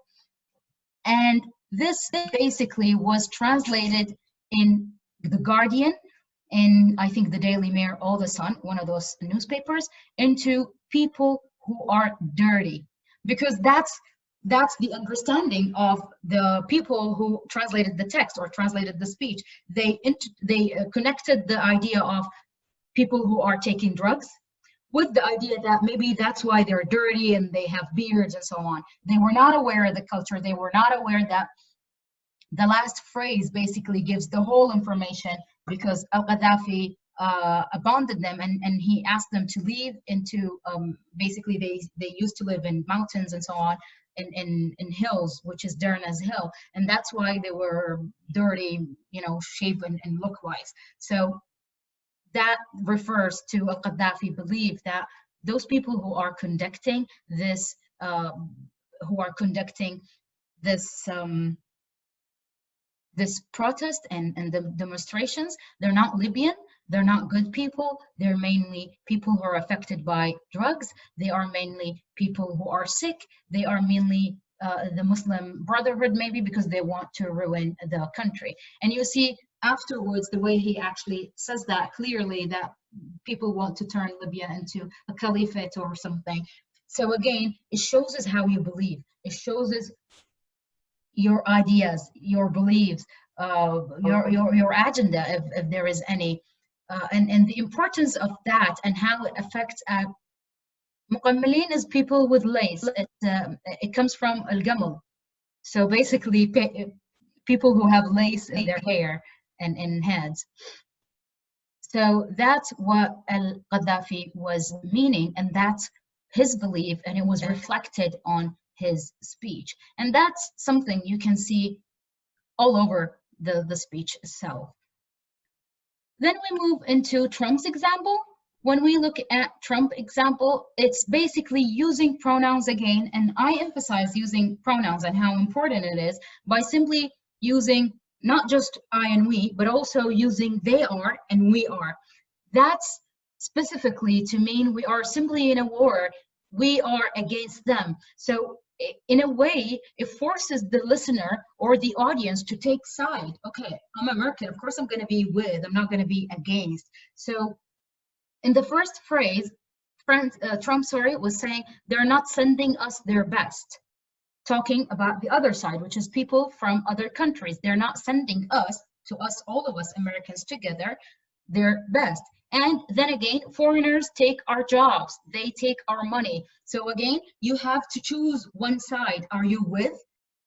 S1: And this basically was translated in The Guardian, in I think the Daily Mail or the Sun, one of those newspapers, into people who are dirty. Because that's the understanding of the people who translated the text or translated the speech. They connected the idea of people who are taking drugs with the idea that maybe that's why they're dirty and they have beards and so on. They were not aware of the culture. They were not aware that the last phrase basically gives the whole information, because Al-Qaddafi abandoned them and he asked them to leave into basically they used to live in mountains and so on, in hills, which is Darna's hill, and that's why they were dirty, you know, shape and look wise. So that refers to Al-Qaddafi belief that those people who are conducting this this protest and the demonstrations, they're not Libyan, they're not good people, they're mainly people who are affected by drugs, they are mainly people who are sick, they are mainly the Muslim Brotherhood, maybe because they want to ruin the country. And you see afterwards the way he actually says that clearly, that people want to turn Libya into a caliphate or something. So again, it shows us how you believe. It shows us your ideas, your beliefs, your agenda, if there is any, and the importance of that and how it affects. Muqammalin is people with lace. It comes from al-gamal. So basically, people who have lace in their hair and in heads. So that's what al-Qaddafi was meaning, and that's his belief, and it was reflected on his speech. And that's something you can see all over the speech itself. Then we move into Trump's example. When we look at Trump example, it's basically using pronouns again, and I emphasize using pronouns and how important it is by simply using not just I and we, but also using they are and we are. That's specifically to mean we are simply in a war, we are against them. So in a way, it forces the listener or the audience to take side. Okay, I'm American, of course I'm going to be with, I'm not going to be against. So in the first phrase, Trump, was saying they're not sending us their best, talking about the other side, which is people from other countries. They're not sending us, to us, all of us Americans together, their best. And then again, foreigners take our jobs, they take our money. So again, you have to choose one side. Are you with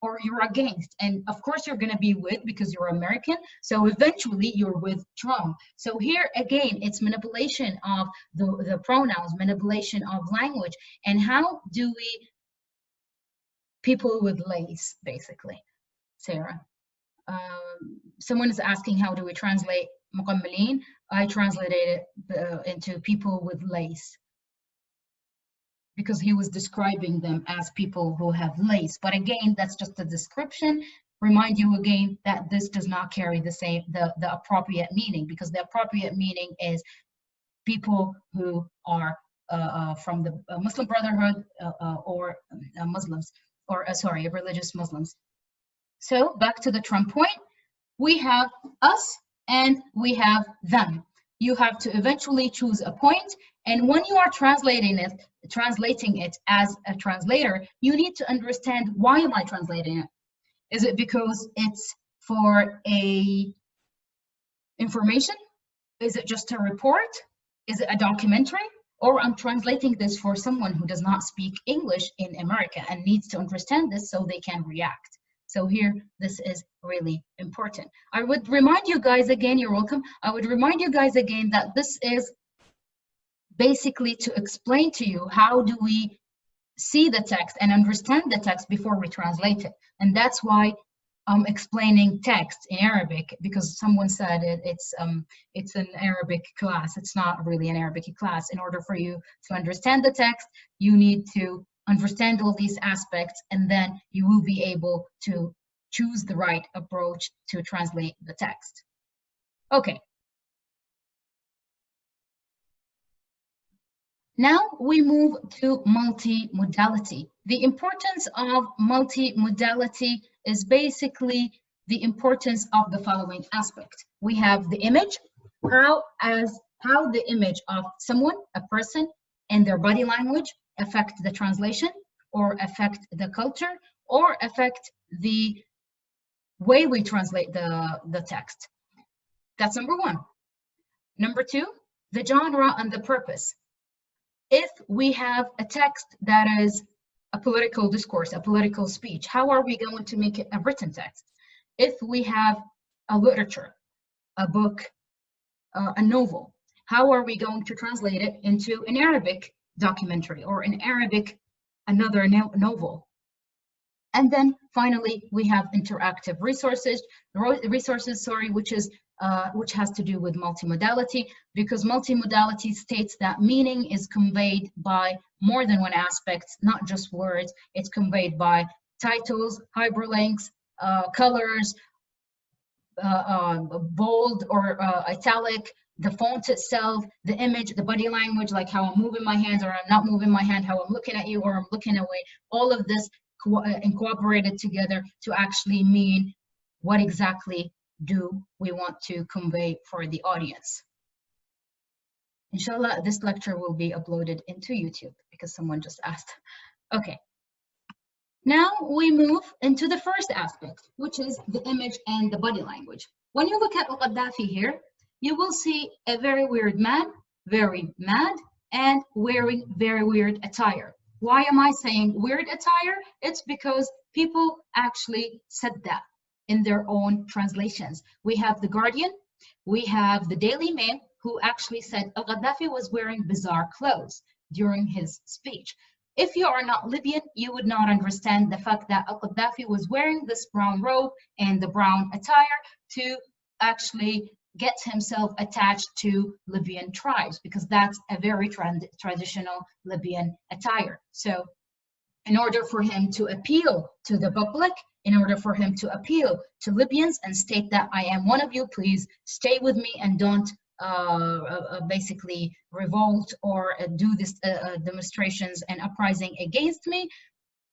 S1: or you're against? And of course you're going to be with because you're American. So eventually you're with Trump. So here again, it's manipulation of the pronouns, manipulation of language. And how do we, people with lace, basically. Sarah. Someone is asking, how do we translate muqammalin? I translated it into people with lace, because he was describing them as people who have lace. But again, that's just a description. Remind you again that this does not carry the appropriate meaning, because the appropriate meaning is people who are from the Muslim Brotherhood or Muslims, or sorry, religious Muslims. So back to the Trump point, we have us and we have them. You have to eventually choose a point, and when you are translating it as a translator, you need to understand, why am I translating it? Is it because it's for a information? Is it just a report? Is it a documentary? Or I'm translating this for someone who does not speak English in America and needs to understand this so they can react. So here, this is really important. I would remind you guys again, you're welcome. I would remind you guys again that this is basically to explain to you, how do we see the text and understand the text before we translate it. And that's why I'm explaining text in Arabic, because someone said it's an Arabic class. It's not really an Arabic class. In order for you to understand the text, you need to understand all these aspects, and then you will be able to choose the right approach to translate the text. Okay. Now we move to multimodality. The importance of multimodality is basically the importance of the following aspect. We have the image, how the image of someone, a person, and their body language affect the translation, or affect the culture, or affect the way we translate the text. That's number one. Number two, the genre and the purpose. If we have a text that is a political discourse, a political speech, how are we going to make it a written text? If we have a literature, a book, a novel, how are we going to translate it into an Arabic documentary, or an Arabic another novel? And then finally, we have interactive resources, which has to do with multimodality, because multimodality states that meaning is conveyed by more than one aspect, not just words. It's conveyed by titles, hyperlinks, colors, bold or italic, the font itself, the image, the body language, like how I'm moving my hands or I'm not moving my hand, how I'm looking at you or I'm looking away, all of this incorporated together to actually mean what exactly do we want to convey for the audience. Inshallah, this lecture will be uploaded into YouTube because someone just asked. Okay. Now we move into the first aspect, which is the image and the body language. When you look at Al-Qaddafi here, you will see a very weird man, very mad, and wearing very weird attire. Why am I saying weird attire? It's because people actually said that in their own translations. We have The Guardian, we have the Daily Mail, who actually said Al-Qaddafi was wearing bizarre clothes during his speech. If you are not Libyan, you would not understand the fact that Al-Qaddafi was wearing this brown robe and the brown attire to actually get himself attached to Libyan tribes, because that's a very traditional Libyan attire. So in order for him to appeal to the public, in order for him to appeal to Libyans and state that I am one of you, please stay with me and don't basically revolt or do this demonstrations and uprising against me,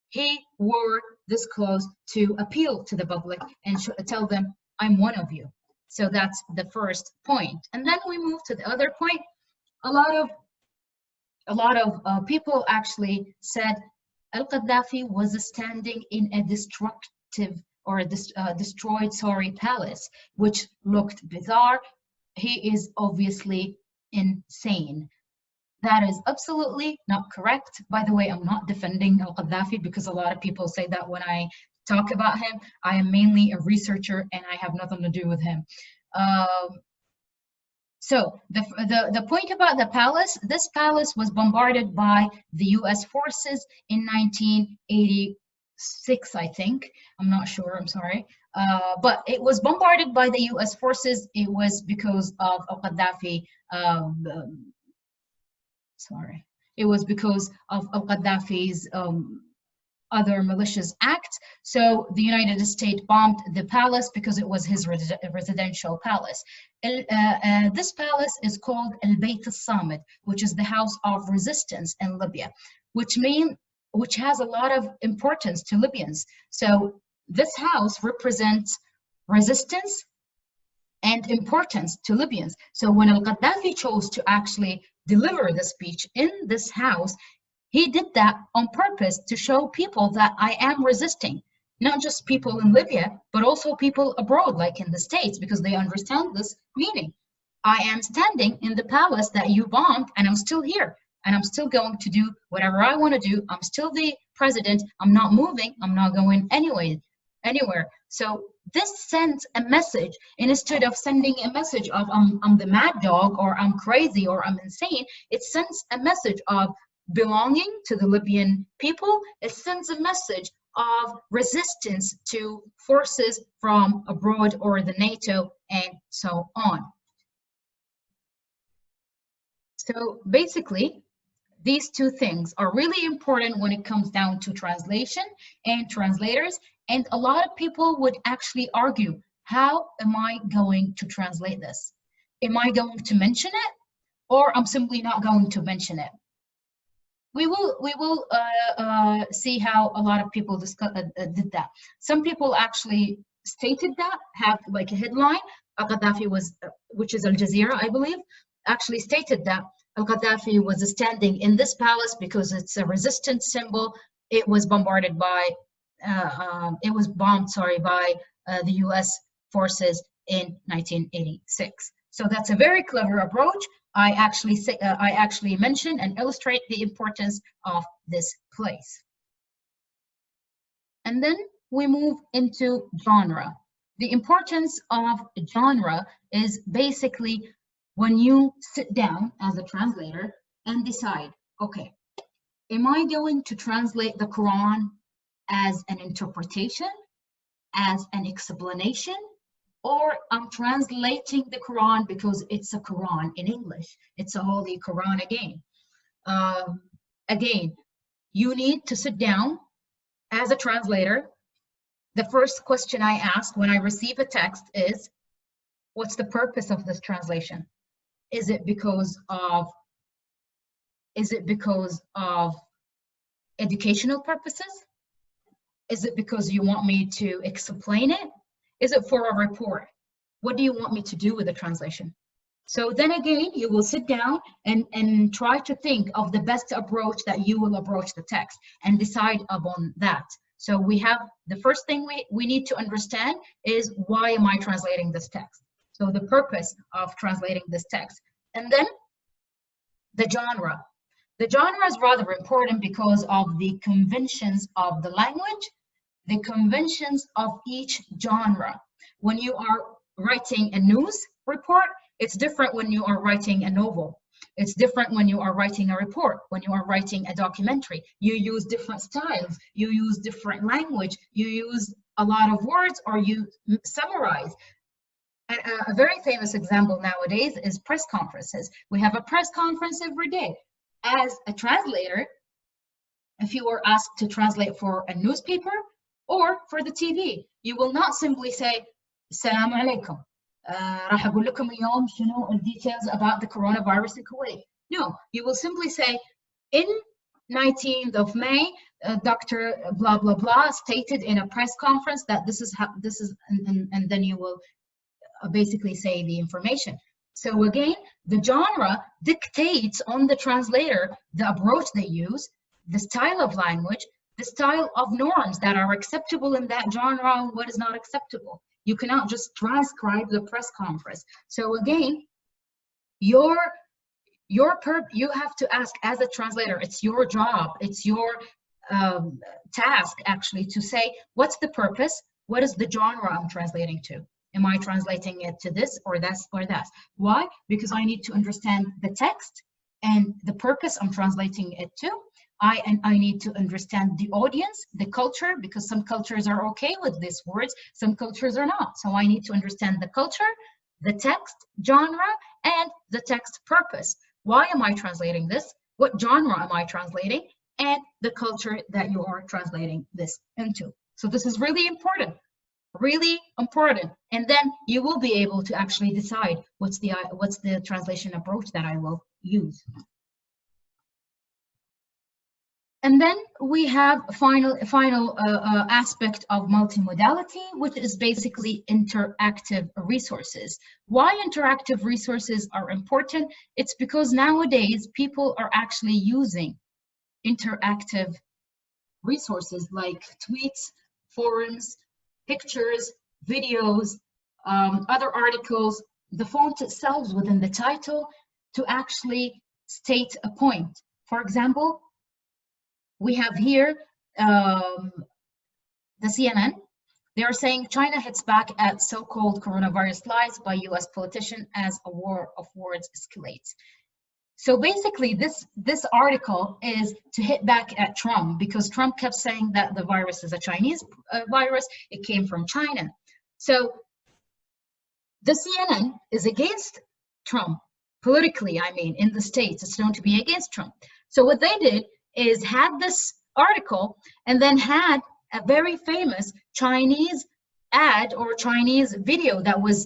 S1: he wore this clothes to appeal to the public and tell them I'm one of you. So that's the first point. And then we move to the other point. A lot of people actually said Al-Qaddafi was standing in a destructive or destroyed, palace, which looked bizarre. He is obviously insane. That is absolutely not correct. By the way, I'm not defending Al-Qaddafi because a lot of people say that when I talk about him. I am mainly a researcher and I have nothing to do with him. So the point about the palace, this palace was bombarded by the US forces in 1986, I think. I'm not sure, I'm sorry. But it was bombarded by the US forces. It was because of Al-Qaddafi, it was because of Al-Qaddafi's other malicious acts. So the United States bombed the palace because it was his residential palace. This palace is called Al-Bayt al-Samid, which is the house of resistance in Libya, which has a lot of importance to Libyans. So this house represents resistance and importance to Libyans. So when Al-Qaddafi chose to actually deliver the speech in this house, he did that on purpose to show people that I am resisting, not just people in Libya, but also people abroad, like in the States, because they understand this meaning. I am standing in the palace that you bombed, and I'm still here, and I'm still going to do whatever I want to do. I'm still the president. I'm not moving. I'm not going anywhere. So this sends a message, and instead of sending a message of I'm the mad dog, or I'm crazy, or I'm insane, it sends a message of belonging to the Libyan people. It sends a message of resistance to forces from abroad or the NATO and so on. So basically, these two things are really important when it comes down to translation and translators. And a lot of people would actually argue, how am I going to translate this? Am I going to mention it, or I'm simply not going to mention it? We will see how a lot of people did that. Some people actually stated that, have like a headline. Al-Qaddafi was, which is Al Jazeera, I believe, actually stated that Al-Qaddafi was standing in this palace because it's a resistance symbol. It was bombarded by, it was bombed, by the US forces in 1986. So that's a very clever approach. I actually mention and illustrate the importance of this place. And then we move into genre. The importance of genre is basically when you sit down as a translator and decide, okay, am I going to translate the Quran as an interpretation, as an explanation, or I'm translating the Quran because it's a Quran in English. It's a holy Quran again. Again, you need to sit down as a translator. the first question I ask when I receive a text is, what's the purpose of this translation? Is it because of educational purposes? Is it because you want me to explain it? Is it for a report? What do you want me to do with the translation? So then again, you will sit down and try to think of the best approach that you will approach the text and decide upon that. So we have the first thing we need to understand is, why am I translating this text? So the purpose of translating this text. And then the genre. The genre is rather important because of the conventions of the language, the conventions of each genre. When you are writing a news report, it's different when you are writing a novel. It's different when you are writing a report, when you are writing a documentary. You use different styles, you use different language, you use a lot of words, or you summarize. And a very famous example nowadays is press conferences. We have a press conference every day. As a translator, if you were asked to translate for a newspaper or for the TV, you will not simply say, Assalamu alaikum. راح أقول لكم اليوم شنو details about the coronavirus in Kuwait. No, you will simply say, in 19th of May, Dr. blah, blah, blah stated in a press conference that this is how, and then you will basically say the information. So again, the genre dictates on the translator the approach they use, the style of language, the style of norms that are acceptable in that genre and what is not acceptable. You cannot just transcribe the press conference. So again, you have to ask as a translator, it's your job, it's your task actually to say, what's the purpose? What is the genre I'm translating to? Am I translating it to this or this or that? Why? Because I need to understand the text and the purpose I'm translating it to. I need to understand the audience, the culture, because some cultures are okay with these words, some cultures are not. So I need to understand the culture, the text, genre, and the text purpose. Why am I translating this? What genre am I translating? And the culture that you are translating this into. So this is really important. Really important, and then you will be able to actually decide what's the translation approach that I will use. And then we have a final aspect of multimodality, which is basically interactive resources. Why interactive resources are important? It's because nowadays people are actually using interactive resources like tweets, forums, pictures, videos, other articles, the font itself within the title to actually state a point. For example, we have here the CNN. They are saying China hits back at so-called coronavirus lies by US politician as a war of words escalates. So basically this article is to hit back at Trump, because Trump kept saying that the virus is a Chinese virus, it came from China. So the CNN is against Trump, politically, I mean, in the States, it's known to be against Trump. So what they did is had this article and then had a very famous Chinese ad or Chinese video that was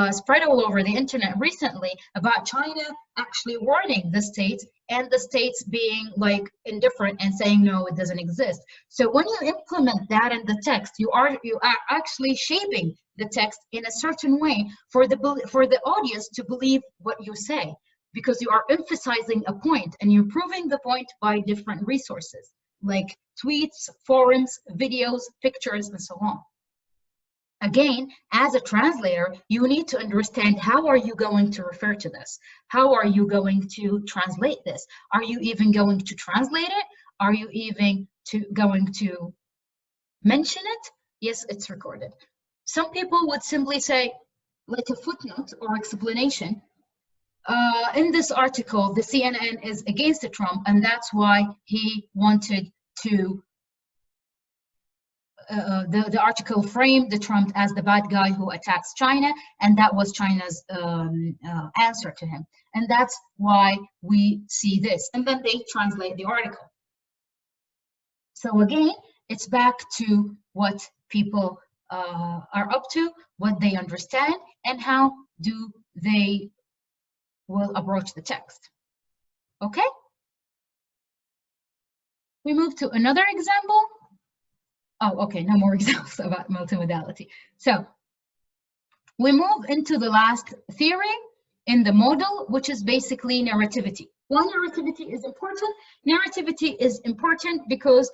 S1: spread all over the internet recently about China actually warning the States, and the States being like indifferent and saying no, it doesn't exist. So when you implement that in the text, you are actually shaping the text in a certain way for the audience to believe what you say, because you are emphasizing a point and you're proving the point by different resources like tweets, forums, videos, pictures, and so on. Again, as a translator, you need to understand, how are you going to refer to this? How are you going to translate this? Are you even going to translate it? Are you even going to mention it? Yes, it's recorded. Some people would simply say, like a footnote or explanation, in this article, the CNN is against Trump, and that's why he wanted to the article framed the Trump as the bad guy who attacks China, and that was China's answer to him. And that's why we see this. And then they translate the article. So again, it's back to what people are up to, what they understand, and how do they will approach the text. Okay? We move to another example. Oh, okay, no more examples about multimodality. So we move into the last theory in the model, which is basically narrativity. Why narrativity is important? Narrativity is important because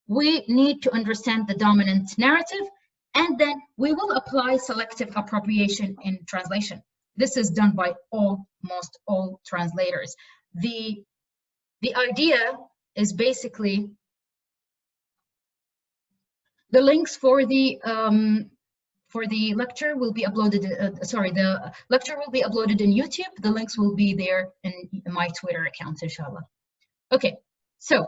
S1: we need to understand the dominant narrative, and then we will apply selective appropriation in translation. This is done by almost all translators. The idea is basically the links for the lecture will be uploaded. The lecture will be uploaded in YouTube. The links will be there in my Twitter account, inshallah. Okay, so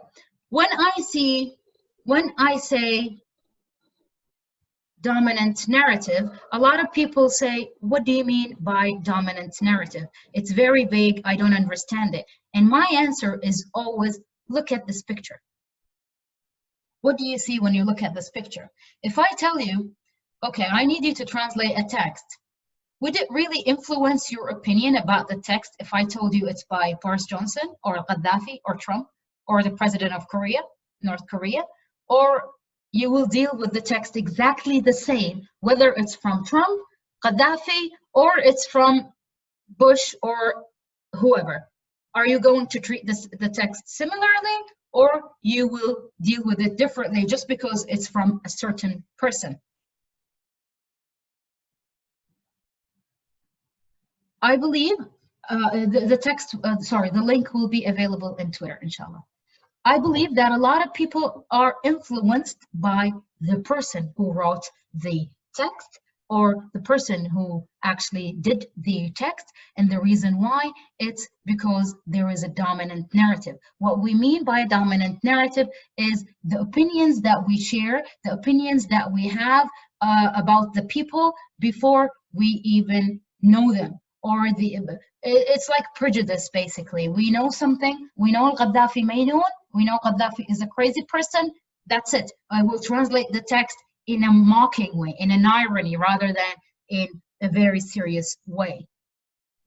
S1: when I say dominant narrative, a lot of people say, what do you mean by dominant narrative? It's very vague, I don't understand it. And my answer is always, look at this picture. What do you see when you look at this picture? If I tell you, okay, I need you to translate a text, would it really influence your opinion about the text if I told you it's by Boris Johnson or Gaddafi or Trump or the president of North Korea? Or you will deal with the text exactly the same, whether it's from Trump, Gaddafi, or it's from Bush or whoever. Are you going to treat the text similarly, or you will deal with it differently just because it's from a certain person? I believe the link will be available in Twitter, inshallah. I believe that a lot of people are influenced by the person who wrote the text or the person who actually did the text. And the reason why, it's because there is a dominant narrative. What we mean by a dominant narrative is the opinions that we share, the opinions that we have about the people before we even know them. Or it's like prejudice, basically. We know something, we know Gaddafi Maynoon, we know Gaddafi is a crazy person, that's it. I will translate the text in a mocking way, in an irony, rather than in a very serious way.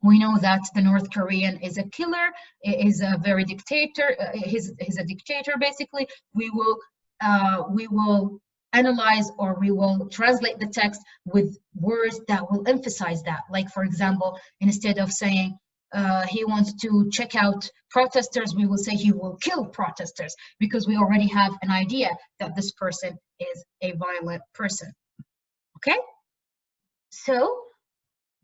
S1: We know that the North Korean is a killer, is a very dictator, he's a dictator, basically. We will analyze, or we will translate the text with words that will emphasize that. Like, for example, instead of saying he wants to check out protesters, we will say he will kill protesters, because we already have an idea that this person is a violent person. Okay? So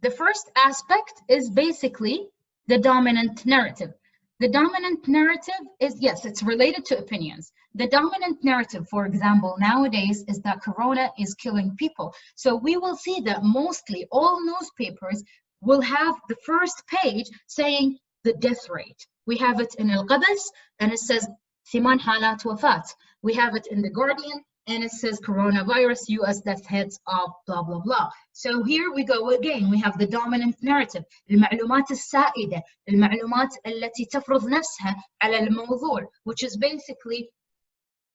S1: the first aspect is basically the dominant narrative. The dominant narrative is, yes, it's related to opinions. The dominant narrative, for example, nowadays is that Corona is killing people. So we will see that mostly all newspapers will have the first page saying the death rate. We have it in Al-Qadis, and it says Thiman Halat Wafat. We have it in The Guardian, and it says coronavirus, US death hits of blah, blah, blah. So here we go again. We have the dominant narrative. المعلومات السائدة، المعلومات التي تفرض نفسها على الموضوع, which is basically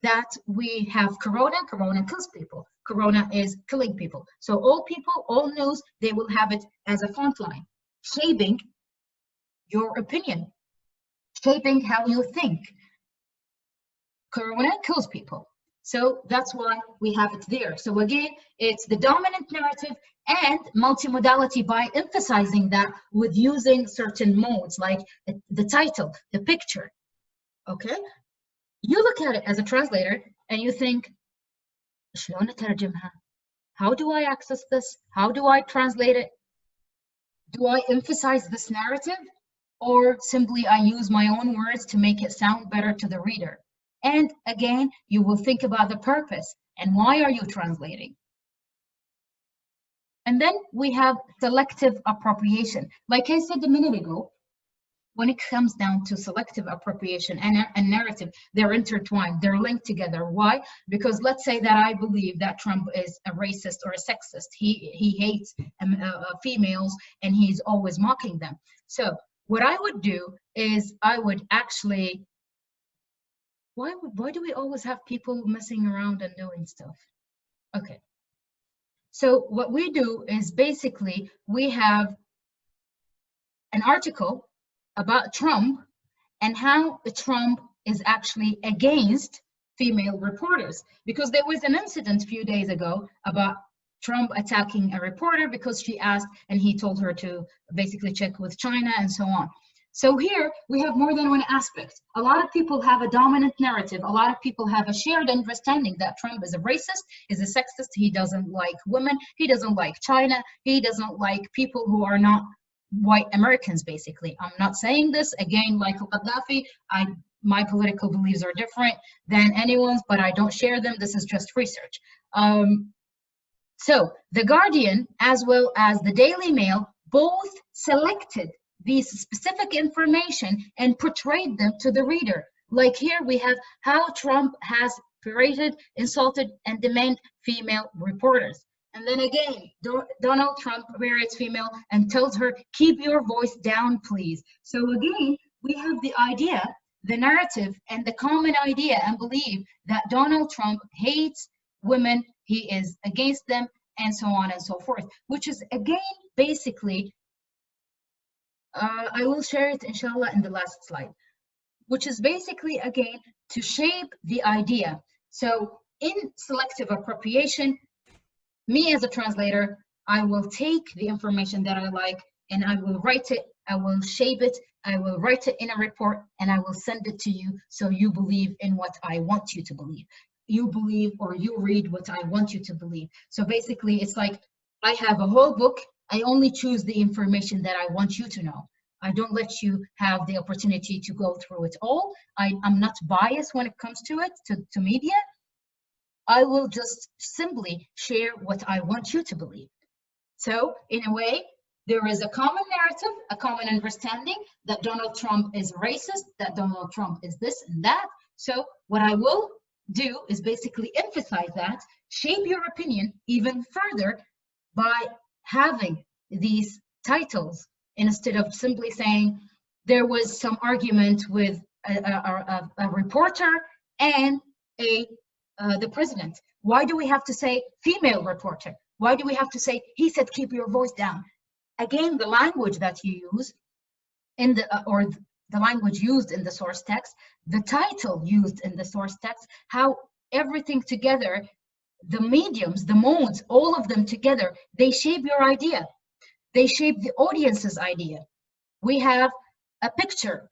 S1: that we have corona kills people. Corona is killing people. So all people, all news, they will have it as a font line, shaping your opinion, shaping how you think. Corona kills people. So that's why we have it there. So again, it's the dominant narrative and multimodality, by emphasizing that with using certain modes, like the title, the picture. Okay? You look at it as a translator and you think, شلون أترجمها? How do I access this? How do I translate it? Do I emphasize this narrative? Or simply I use my own words to make it sound better to the reader? And again, you will think about the purpose and why are you translating? And then we have selective appropriation. Like I said a minute ago, when it comes down to selective appropriation and narrative, they're intertwined, they're linked together. Why? Because let's say that I believe that Trump is a racist or a sexist. He hates females and he's always mocking them. So what I would do is I would actually, why do we always have people messing around and doing stuff? Okay. So what we do is basically we have an article about Trump and how Trump is actually against female reporters, because there was an incident a few days ago about Trump attacking a reporter because she asked and he told her to basically check with China and so on. So here we have more than one aspect. A lot of people have a dominant narrative. A lot of people have a shared understanding that Trump is a racist, is a sexist, he doesn't like women, he doesn't like China, he doesn't like people who are not white Americans, basically. I'm not saying this, again, like Gaddafi, my political beliefs are different than anyone's, but I don't share them. This is just research. So The Guardian, as well as the Daily Mail, both selected these specific information and portrayed them to the reader. Like here we have how Trump has berated, insulted, and demeaned female reporters. And then again, Donald Trump berates female and tells her, keep your voice down, please. So again, we have the idea, the narrative, and the common idea and belief that Donald Trump hates women, he is against them, and so on and so forth, which is again, basically, I will share it inshallah in the last slide, which is basically, again, to shape the idea. So in selective appropriation, me as a translator, I will take the information that I like and I will write it, I will shape it, I will write it in a report, and I will send it to you so you believe in what I want you to believe. You believe or you read what I want you to believe. So basically, it's like I have a whole book. I only choose the information that I want you to know. I don't let you have the opportunity to go through it all. I'm not biased when it comes to it, to media. I will just simply share what I want you to believe. So in a way, there is a common narrative, a common understanding that Donald Trump is racist, that Donald Trump is this and that. So what I will do is basically emphasize that, shape your opinion even further by having these titles instead of simply saying there was some argument with a reporter and the president. Why do we have to say female reporter? Why do we have to say he said keep your voice down? Again, the language that you use in the language used in the source text, the title used in the source text, how everything together, the mediums, the modes, all of them together, they shape your idea. They shape the audience's idea. We have a picture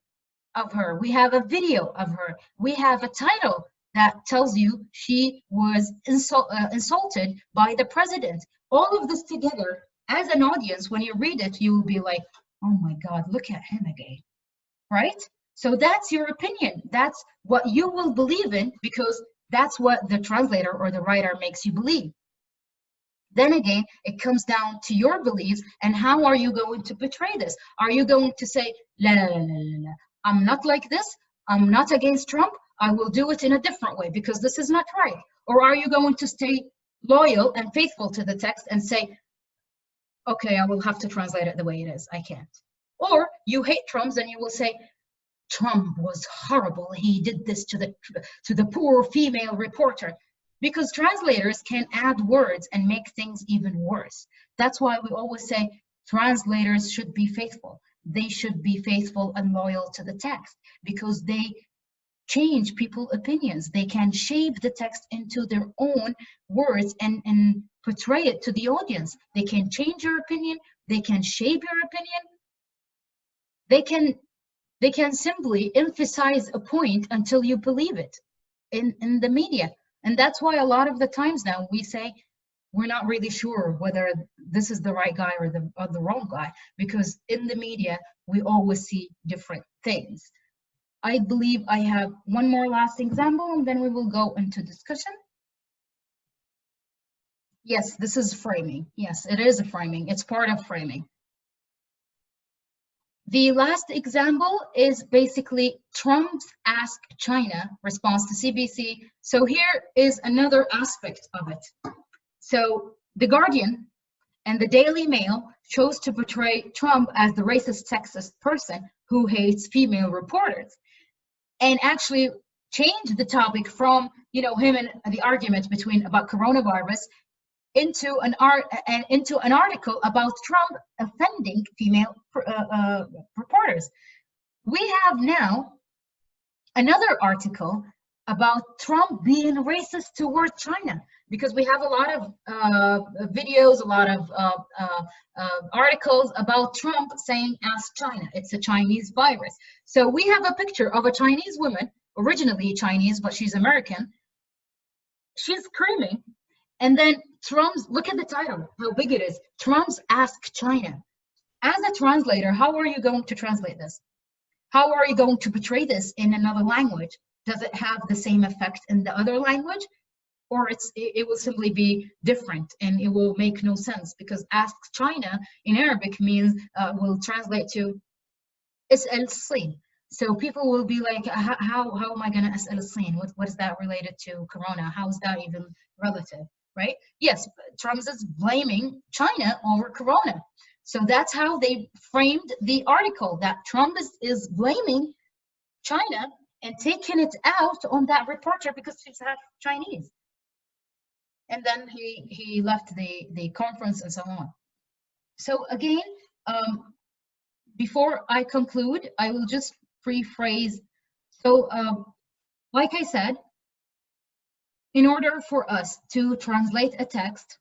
S1: of her. We have a video of her. We have a title that tells you she was insulted by the president. All of this together, as an audience, when you read it, you will be like, oh my God, look at him again, right? So that's your opinion. That's what you will believe in because that's what the translator or the writer makes you believe. Then again, it comes down to your beliefs and how are you going to portray this? Are you going to say, la, la, la, la, la, I'm not like this, I'm not against Trump, I will do it in a different way because this is not right? Or are you going to stay loyal and faithful to the text and say, okay, I will have to translate it the way it is, I can't. Or you hate Trump and you will say, Trump was horrible, he did this to the poor female reporter. Because translators can add words and make things even worse. That's why we always say translators should be faithful. They should be faithful and loyal to the text because they change people's opinions. They can shape the text into their own words and portray it to the audience. They can change your opinion. They can shape your opinion. They can simply emphasize a point until you believe it in the media. And that's why a lot of the times now we say we're not really sure whether this is the right guy or the wrong guy, because in the media we always see different things. I believe I have one more last example and then we will go into discussion. Yes, this is framing. Yes, it is a framing. It's part of framing. The last example is basically Trump's Ask China response to CBC. So here is another aspect of it. So The Guardian and the Daily Mail chose to portray Trump as the racist, sexist person who hates female reporters. And actually, change the topic from, you know, him and the argument between about coronavirus into an article about Trump offending female reporters. We have now another article about Trump being racist toward China, because we have a lot of videos, a lot of articles about Trump saying, ask China, it's a Chinese virus. So we have a picture of a Chinese woman, originally Chinese, but she's American. She's screaming. And then Trump's, look at the title, how big it is. Trump's Ask China. As a translator, how are you going to translate this? How are you going to portray this in another language? Does it have the same effect in the other language? Or it will simply be different and it will make no sense, because Ask China in Arabic means, will translate to Is'al Sin. So people will be like, how am I gonna Is'al Sin? What is that related to Corona? How is that even relative, right? Yes, Trump is blaming China over Corona. So that's how they framed the article, that Trump is blaming China and taking it out on that reporter because she's half Chinese. And then he left the conference and so on. So again, before I conclude, I will just rephrase. So like I said, in order for us to translate a text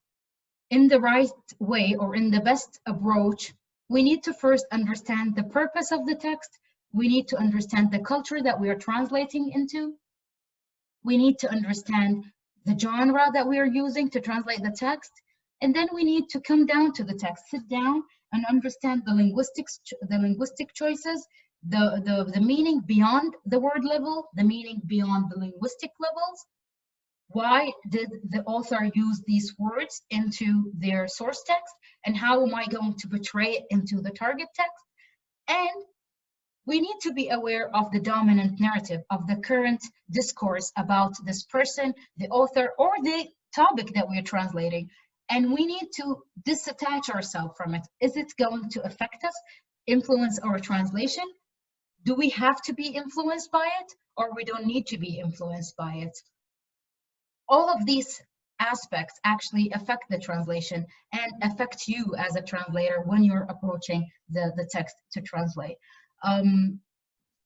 S1: in the right way or in the best approach, we need to first understand the purpose of the text. We need to understand the culture that we are translating into. We need to understand the genre that we are using to translate the text. And then we need to come down to the text, sit down and understand the linguistic choices, the meaning beyond the word level, the meaning beyond the linguistic levels. Why did the author use these words into their source text, and how am I going to portray it into the target text? And we need to be aware of the dominant narrative of the current discourse about this person, the author, or the topic that we are translating. And we need to disattach ourselves from it. Is it going to affect us, influence our translation? Do we have to be influenced by it, or we don't need to be influenced by it? All of these aspects actually affect the translation and affect you as a translator when you're approaching the text to translate.